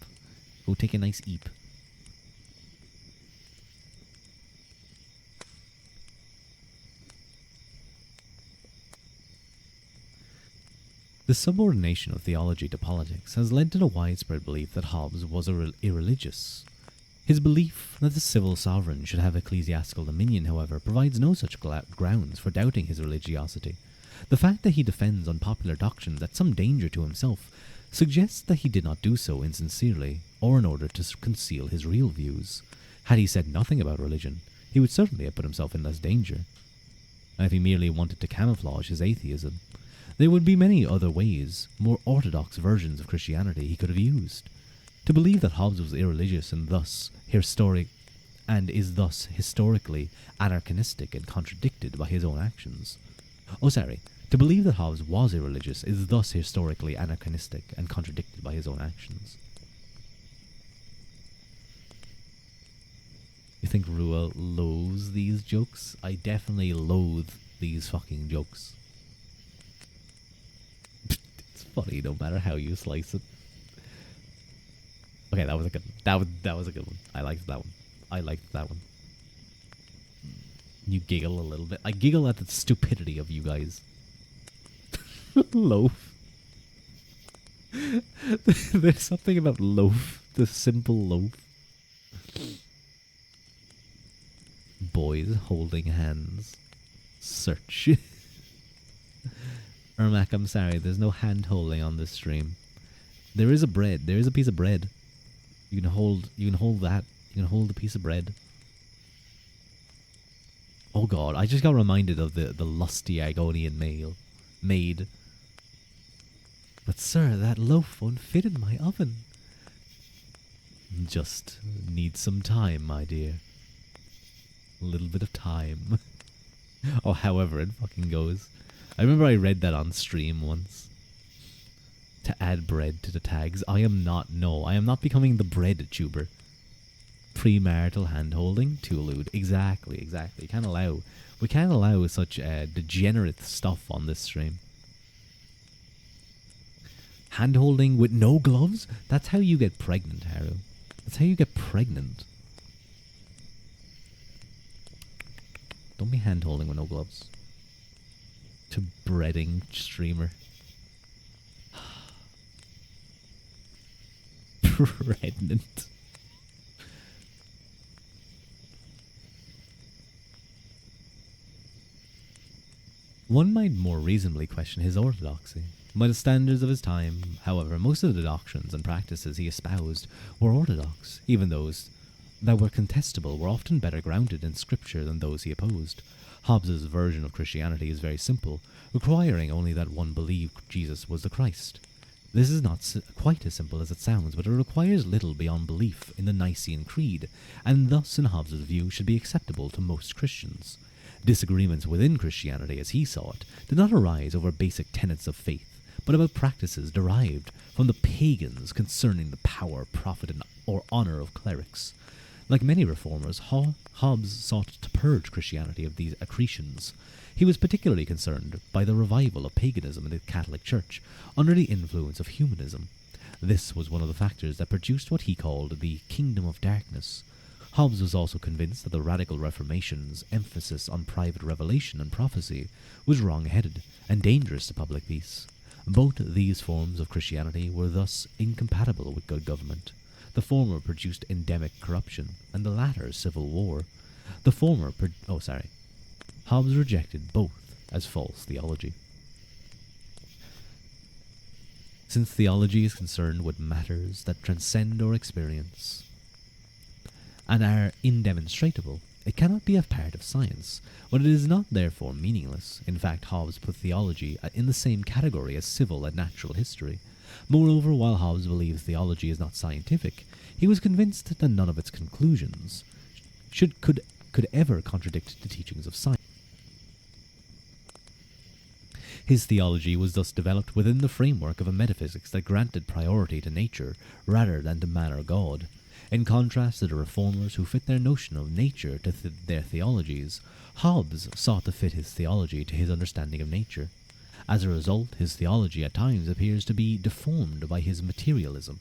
Go take a nice eep. The subordination of theology to politics has led to the widespread belief that Hobbes was irreligious. His belief that the civil sovereign should have ecclesiastical dominion, however, provides no such grounds for doubting his religiosity. The fact that he defends unpopular doctrines at some danger to himself suggests that he did not do so insincerely or in order to conceal his real views. Had he said nothing about religion, he would certainly have put himself in less danger. And if he merely wanted to camouflage his atheism, there would be many other ways, more orthodox versions of Christianity he could have used. To believe that Hobbes was irreligious and is thus historically anachronistic and contradicted by his own actions. To believe that Hobbes was irreligious is thus historically anachronistic and contradicted by his own actions. You think Ruadh loathes these jokes? I definitely loathe these fucking jokes. It's funny no matter how you slice it. Okay, that was a good one. That was a good one. I liked that one. You giggle a little bit. I giggle at the stupidity of you guys. Loaf. There's something about loaf. The simple loaf. Boys holding hands. Search. Ermac, I'm sorry. There's no hand holding on this stream. There is a bread. There is a piece of bread. You can hold that. You can hold the piece of bread. Oh god, I just got reminded of the lusty Agonian maid. But sir, that loaf won't fit in my oven. Just need some time, my dear. A little bit of time. Or however it fucking goes. I remember I read that on stream once. To add bread to the tags. I am not becoming the bread tuber. Premarital hand-holding to allude. Exactly. We can't allow such degenerate stuff on this stream. Hand-holding with no gloves? That's how you get pregnant, Haru. That's how you get pregnant. Don't be hand-holding with no gloves. to breading streamer. Pregnant. One might more reasonably question his orthodoxy. By the standards of his time, however, most of the doctrines and practices he espoused were orthodox. Even those that were contestable were often better grounded in scripture than those he opposed. Hobbes's version of Christianity is very simple, requiring only that one believe Jesus was the Christ. This is not quite as simple as it sounds, but it requires little beyond belief in the Nicene Creed, and thus, in Hobbes's view, should be acceptable to most Christians. Disagreements within Christianity, as he saw it, did not arise over basic tenets of faith, but about practices derived from the pagans concerning the power, profit, or honor of clerics. Like many reformers, Hobbes sought to purge Christianity of these accretions. He was particularly concerned by the revival of paganism in the Catholic Church under the influence of humanism. This was one of the factors that produced what he called the Kingdom of Darkness. Hobbes was also convinced that the Radical Reformation's emphasis on private revelation and prophecy was wrong-headed and dangerous to public peace. Both these forms of Christianity were thus incompatible with good government. The former produced endemic corruption, and the latter civil war. Hobbes rejected both as false theology. Since theology is concerned with matters that transcend our experience and are indemonstrable, it cannot be a part of science, but it is not therefore meaningless. In fact, Hobbes put theology in the same category as civil and natural history. Moreover, while Hobbes believes theology is not scientific, he was convinced that none of its conclusions could ever contradict the teachings of science. His theology was thus developed within the framework of a metaphysics that granted priority to nature rather than to man or God. In contrast to the reformers who fit their notion of nature to their theologies, Hobbes sought to fit his theology to his understanding of nature. As a result, his theology at times appears to be deformed by his materialism.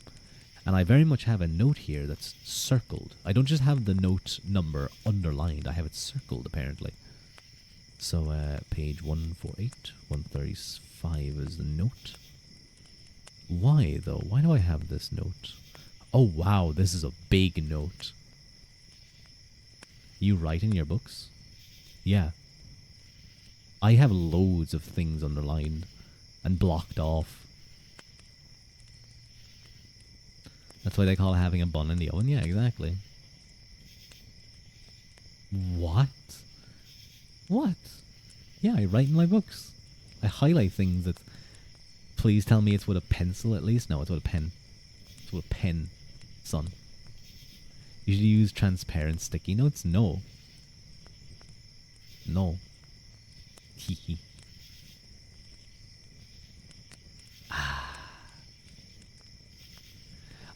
And I very much have a note here that's circled. I don't just have the note number underlined, I have it circled apparently. So page 148, 135 is the note. Why though? Why do I have this note? Oh wow, this is a big note. You write in your books? Yeah. I have loads of things underlined and blocked off. That's why they call having a bun in the oven. Yeah, exactly. What? What? Yeah, I write in my books. I highlight things that... Please tell me it's with a pencil at least. No, it's with a pen. It's with a pen, son. You should use transparent sticky notes. No. No. Hehe.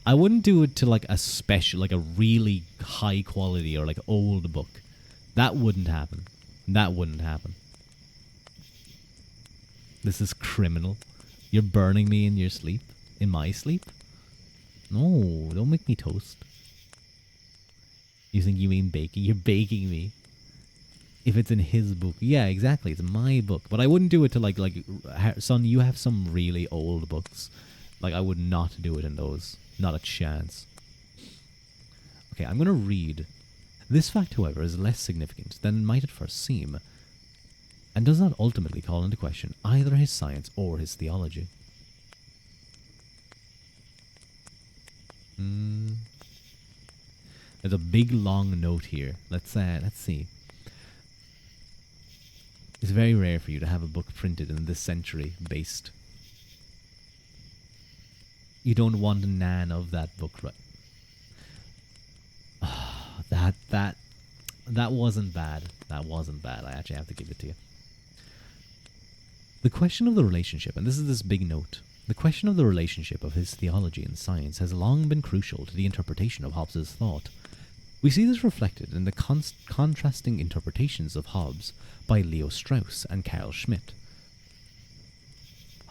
I wouldn't do it to like a special, like a really high quality or like old book. That wouldn't happen. That wouldn't happen. This is criminal. You're burning me in your sleep? In my sleep? No, don't make me toast. You think you mean baking? You're baking me. If it's in his book. Yeah, exactly. It's my book. But I wouldn't do it to like, son, you have some really old books. Like, I would not do it in those. Not a chance. Okay, I'm going to read. This fact, however, is less significant than it might at first seem, and does not ultimately call into question either his science or his theology. There's a big long note here. Let's see. It's very rare for you to have a book printed in this century based. You don't want a nan of that book, right? That wasn't bad. That wasn't bad. I actually have to give it to you. The question of the relationship, and this is this big note, the question of the relationship of his theology and science has long been crucial to the interpretation of Hobbes's thought. We see this reflected in the contrasting interpretations of Hobbes by Leo Strauss and Carl Schmitt.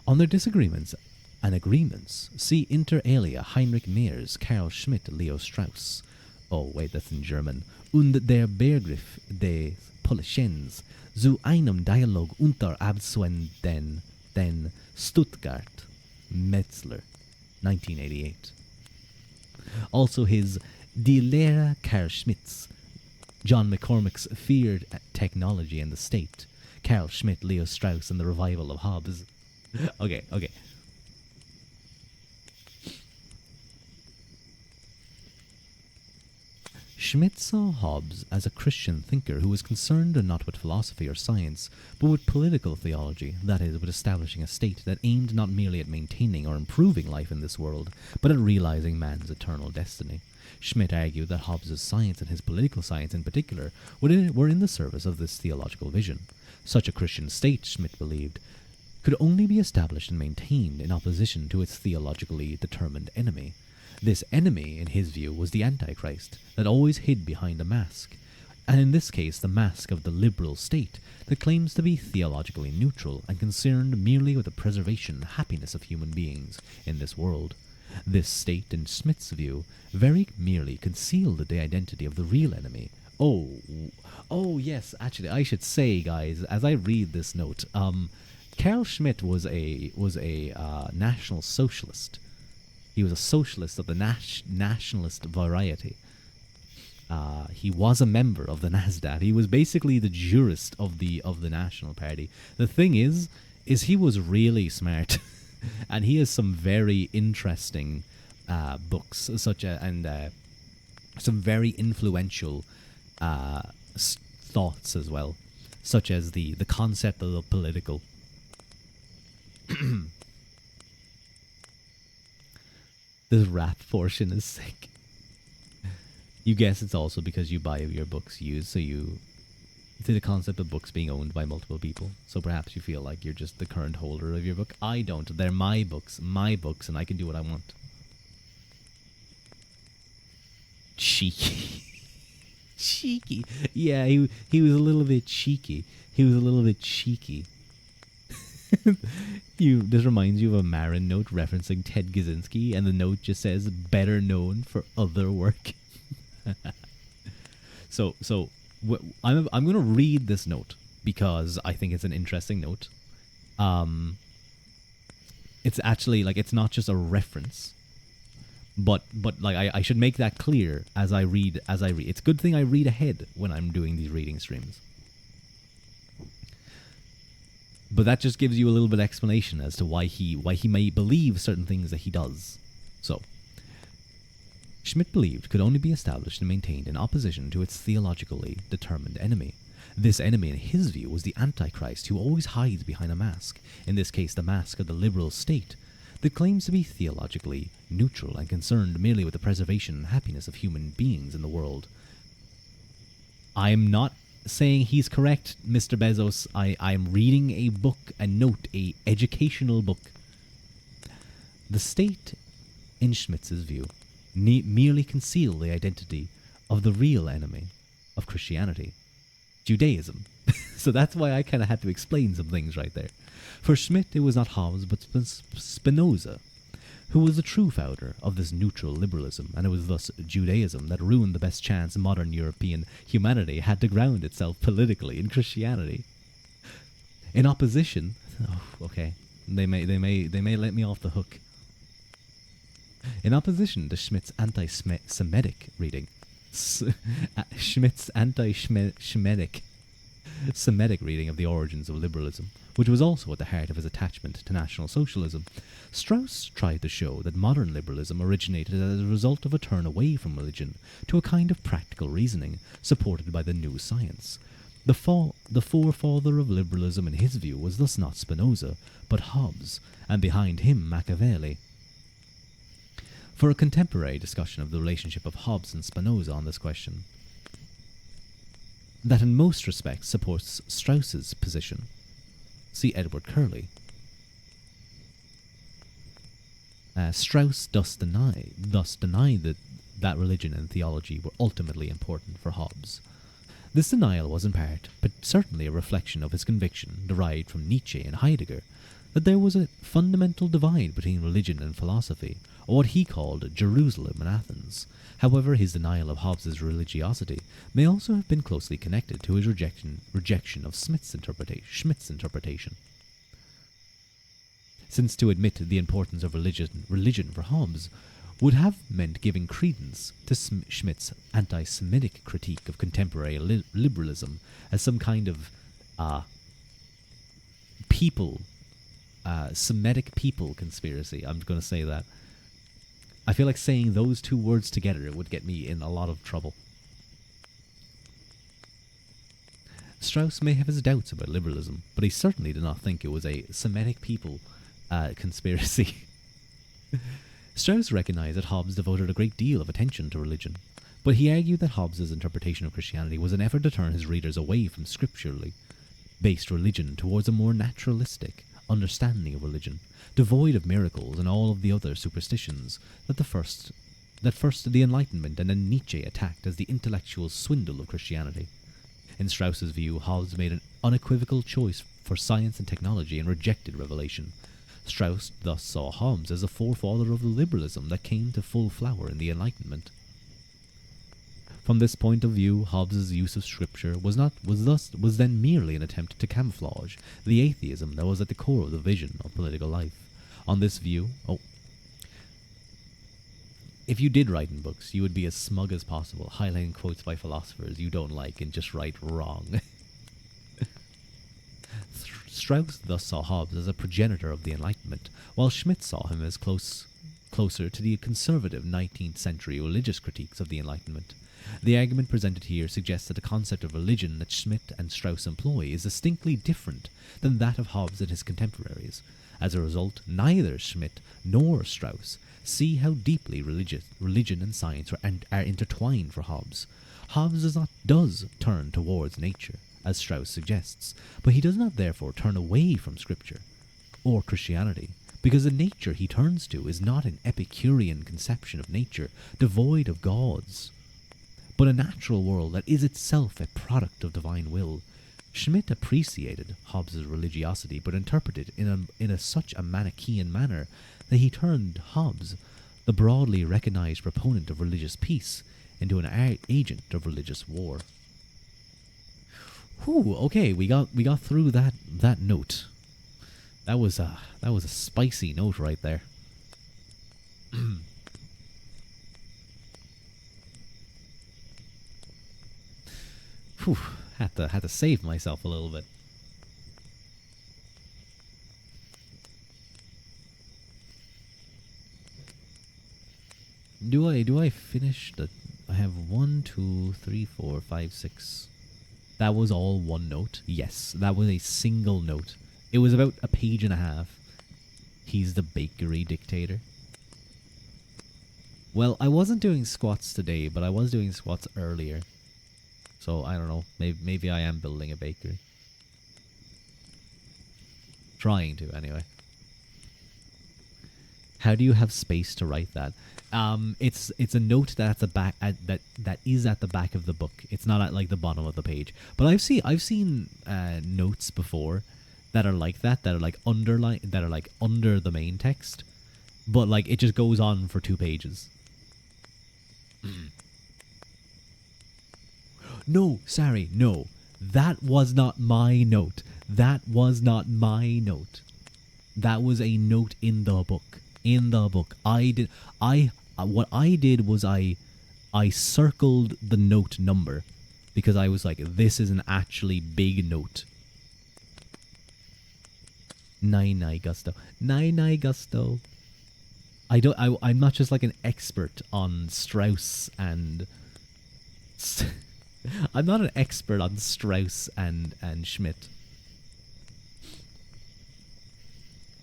On their disagreements and agreements, see inter alia Heinrich Mehr's Carl Schmitt, Leo Strauss. Oh, wait, that's in German. Und der Begriff des Polishens, zu einem Dialog unter Abswenden, den Stuttgart, Metzler, 1988. Also his Die Lehre Carl Schmitt's, John McCormick's Feared Technology and the State, Carl Schmitt, Leo Strauss, and the Revival of Hobbes. Okay. Schmitt saw Hobbes as a Christian thinker who was concerned not with philosophy or science, but with political theology, that is, with establishing a state that aimed not merely at maintaining or improving life in this world, but at realizing man's eternal destiny. Schmitt argued that Hobbes's science and his political science in particular were in the service of this theological vision. Such a Christian state, Schmitt believed, could only be established and maintained in opposition to its theologically determined enemy. This enemy, in his view, was the Antichrist, that always hid behind a mask, and in this case the mask of the liberal state that claims to be theologically neutral and concerned merely with the preservation and happiness of human beings in this world. This state, in Schmitt's view, very merely concealed the identity of the real enemy. Oh yes, actually, I should say, guys, as I read this note, Carl Schmitt was a National Socialist. He was a socialist of the nationalist variety. He was a member of the NASDAQ. He was basically the jurist of the National Party. The thing is he was really smart, and he has some very interesting books, and some very influential thoughts as well, such as the concept of the political. This rap portion is sick. You guess it's also because you buy your books used, so you to the concept of books being owned by multiple people. So perhaps you feel like you're just the current holder of your book. I don't. They're my books, and I can do what I want. Cheeky. Cheeky. Yeah, he was a little bit cheeky. This reminds you of a Marin note referencing Ted Kaczynski, and the note just says "better known for other work." I'm going to read this note because I think it's an interesting note. It's actually it's not just a reference, but I should make that clear as I read. It's a good thing I read ahead when I'm doing these reading streams. But that just gives you a little bit of explanation as to why he may believe certain things that he does. So, Schmitt believed could only be established and maintained in opposition to its theologically determined enemy. This enemy, in his view, was the Antichrist, who always hides behind a mask, in this case the mask of the liberal state, that claims to be theologically neutral and concerned merely with the preservation and happiness of human beings in the world. I'm not saying he's correct, Mr. Bezos. I'm reading a book, a note, a educational book. The state, in Schmitt's view, merely concealed the identity of the real enemy of Christianity, Judaism. So that's why I kind of had to explain some things right there. For Schmitt, it was not Hobbes but Spinoza who was the true founder of this neutral liberalism, and it was thus Judaism that ruined the best chance modern European humanity had to ground itself politically in Christianity. In opposition, okay, they may let me off the hook. In opposition to Schmitt's anti-Semitic reading, Schmitt's anti-Semitic reading of the origins of liberalism, which was also at the heart of his attachment to National Socialism, Strauss tried to show that modern liberalism originated as a result of a turn away from religion to a kind of practical reasoning supported by the new science. The forefather of liberalism in his view was thus not Spinoza, but Hobbes, and behind him Machiavelli. For a contemporary discussion of the relationship of Hobbes and Spinoza on this question, that in most respects supports Strauss's position, see Edward Curley. Strauss thus denied that religion and theology were ultimately important for Hobbes. This denial was in part, but certainly a reflection of his conviction, derived from Nietzsche and Heidegger, that there was a fundamental divide between religion and philosophy, or what he called Jerusalem and Athens. However, his denial of Hobbes's religiosity may also have been closely connected to his rejection of Schmidt's interpretation. Since to admit the importance of religion for Hobbes would have meant giving credence to Schmidt's anti-Semitic critique of contemporary liberalism as some kind of Semitic people conspiracy. I'm going to say that. I feel like saying those two words together would get me in a lot of trouble. Strauss may have his doubts about liberalism, but he certainly did not think it was a Semitic people conspiracy. Strauss recognized that Hobbes devoted a great deal of attention to religion, but he argued that Hobbes's interpretation of Christianity was an effort to turn his readers away from scripturally based religion towards a more naturalistic understanding of religion, devoid of miracles and all of the other superstitions that first the Enlightenment and then Nietzsche attacked as the intellectual swindle of Christianity. In Strauss's view, Hobbes made an unequivocal choice for science and technology and rejected revelation. Strauss thus saw Hobbes as a forefather of the liberalism that came to full flower in the Enlightenment. From this point of view, Hobbes's use of scripture was then merely an attempt to camouflage the atheism that was at the core of the vision of political life. On this view, if you did write in books, you would be as smug as possible, highlighting quotes by philosophers you don't like and just write wrong. Strauss thus saw Hobbes as a progenitor of the Enlightenment, while Schmidt saw him as closer to the conservative 19th century religious critiques of the Enlightenment. The argument presented here suggests that the concept of religion that Schmidt and Strauss employ is distinctly different than that of Hobbes and his contemporaries. As a result, neither Schmidt nor Strauss see how deeply religion and science are intertwined for Hobbes. Hobbes does turn towards nature, as Strauss suggests, but he does not therefore turn away from Scripture or Christianity, because the nature he turns to is not an Epicurean conception of nature devoid of gods, but a natural world that is itself a product of divine will. Schmidt appreciated Hobbes's religiosity, but interpreted it in such a Manichaean manner that he turned Hobbes, the broadly recognized proponent of religious peace, into an agent of religious war. Whew, okay, we got through that note. That was a spicy note right there. Whew, had to save myself a little bit. Do I finish the? I have 1, 2, 3, 4, 5, 6. That was all one note. Yes, that was a single note. It was about a page and a half. He's the bakery dictator. Well, I wasn't doing squats today, but I was doing squats earlier. So, I don't know. Maybe I am building a bakery. Trying to, anyway. How do you have space to write that? It's a note that's that is at the back of the book. It's not at like the bottom of the page. But I've seen notes before that are like that are like underline, that are like under the main text, but like it just goes on for 2 pages. No, sorry, no. That was not my note. That was not my note. That was a note in the book. In the book. What I did was I circled the note number because I was like, this is an actually big note. Nine gusto. Gusto. I'm not just like an expert on Strauss and I'm not an expert on Strauss and Schmidt.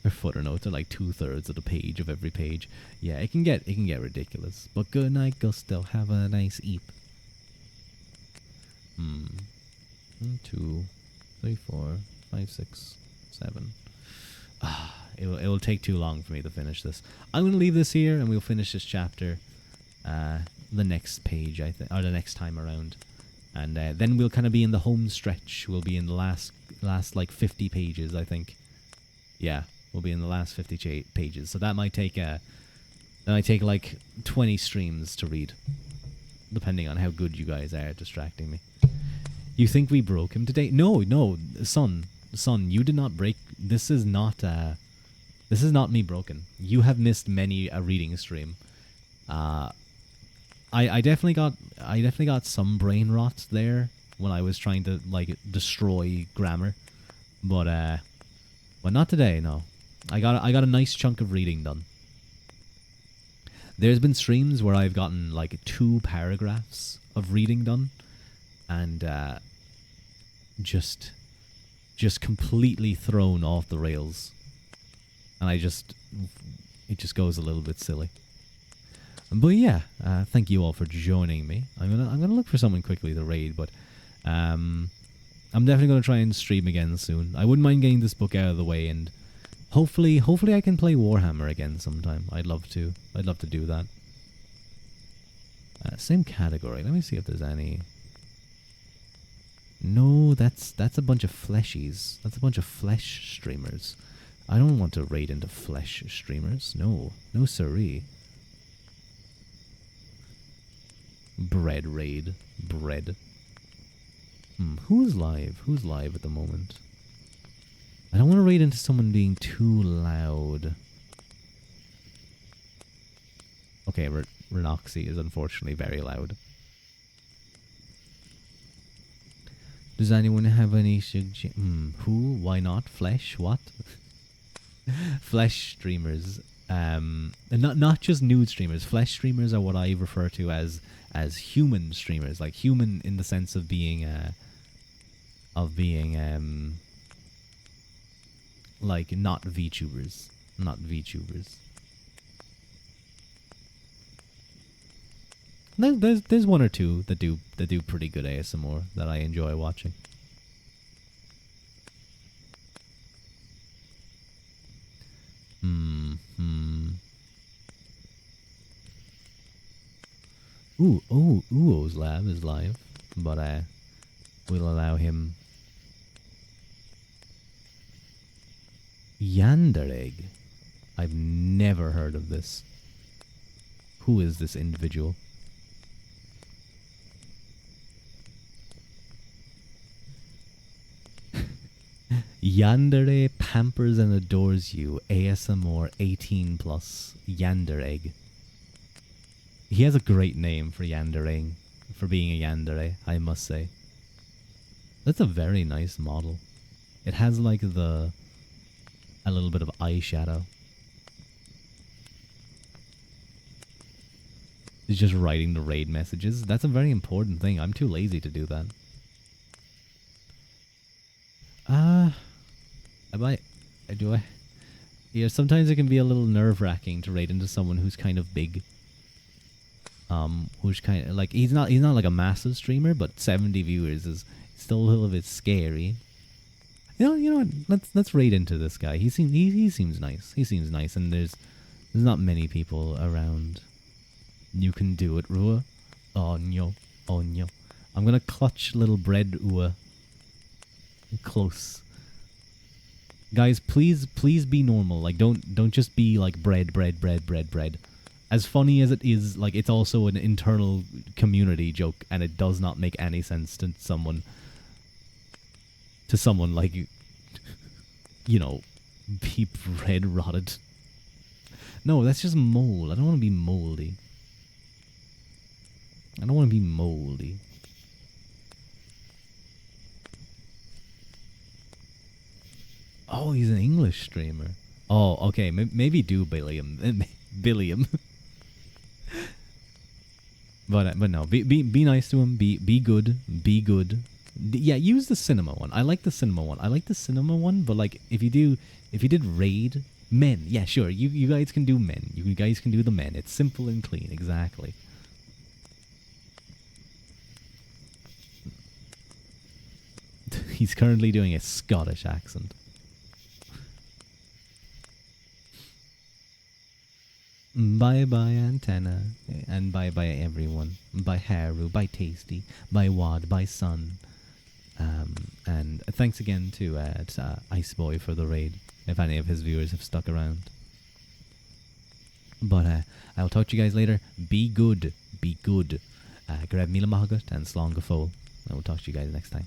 Their footer notes are like 2/3 of the page of every page. Yeah, it can get ridiculous. But good night, Gusto. Have a nice eep. 1, 2, 3, 4, 5, 6, 7. It will take too long for me to finish this. I'm gonna leave this here, and we'll finish this chapter the next page, I think, or the next time around. And then we'll kind of be in the home stretch. We'll be in the last like 50 pages, I think. Yeah. will be in the last 50 pages. So that might take like 20 streams to read, depending on how good you guys are at distracting me. You think we broke him today? No, son, you did not break. This is not me broken. You have missed many a reading stream. I definitely got some brain rot there when I was trying to like destroy grammar, but not today. No, I got a nice chunk of reading done. There's been streams where I've gotten like 2 paragraphs of reading done, and just completely thrown off the rails, and it just goes a little bit silly. But yeah, thank you all for joining me. I'm gonna look for someone quickly to raid, but I'm definitely gonna try and stream again soon. I wouldn't mind getting this book out of the way, and hopefully I can play Warhammer again sometime. I'd love to do that. Same category. Let me see if there's any. No, that's a bunch of fleshies. That's a bunch of flesh streamers. I don't want to raid into flesh streamers. No siree. Bread raid. Bread. Who's live? Who's live at the moment? I don't want to raid into someone being too loud. Okay, Renoxy is unfortunately very loud. Does anyone have any who? Why not? Flesh? What? Flesh streamers. And not just nude streamers. Flesh streamers are what I refer to as human streamers, like human in the sense of being like not VTubers, not VTubers. There's one or two that do pretty good ASMR that I enjoy watching. Uo's lab is live, but we'll allow him. Yanderegg. I've never heard of this. Who is this individual? Yandere pampers and adores you. ASMR 18 plus. Yanderegg. He has a great name for yandering, for being a yandere, I must say. That's a very nice model. It has like a little bit of eyeshadow. He's just writing the raid messages. That's a very important thing. I'm too lazy to do that. Do I? Yeah, sometimes it can be a little nerve-wracking to raid into someone who's kind of big. Who's kind of like he's not like a massive streamer, but 70 viewers is still a little bit scary. You know what? Let's raid into this guy. He seems nice. He seems nice, and there's not many people around. You can do it, Ruadh. Oh no. I'm gonna clutch little bread Ua. Close. Guys, please be normal. Like don't just be like bread. As funny as it is, like it's also an internal community joke, and it does not make any sense to someone like you know, be bread rotted. No, that's just mold. I don't want to be moldy. Oh, he's an English streamer. Oh, okay. Maybe do Billiam. Billiam. But no. Be nice to him. Be good. Be good. Yeah, use the cinema one. I like the cinema one. But like, if you did raid men, yeah, sure. You guys can do men. You guys can do the men. It's simple and clean. Exactly. He's currently doing a Scottish accent. Bye Antenna, and bye everyone. Bye Haru, bye Tasty, bye Wad, bye Sun. And thanks again to Iceboy for the raid. if any of his viewers have stuck around. But I'll talk to you guys later. Be good. Be good. Grab Mila Mahagut and Slán go fóill. I will talk to you guys next time.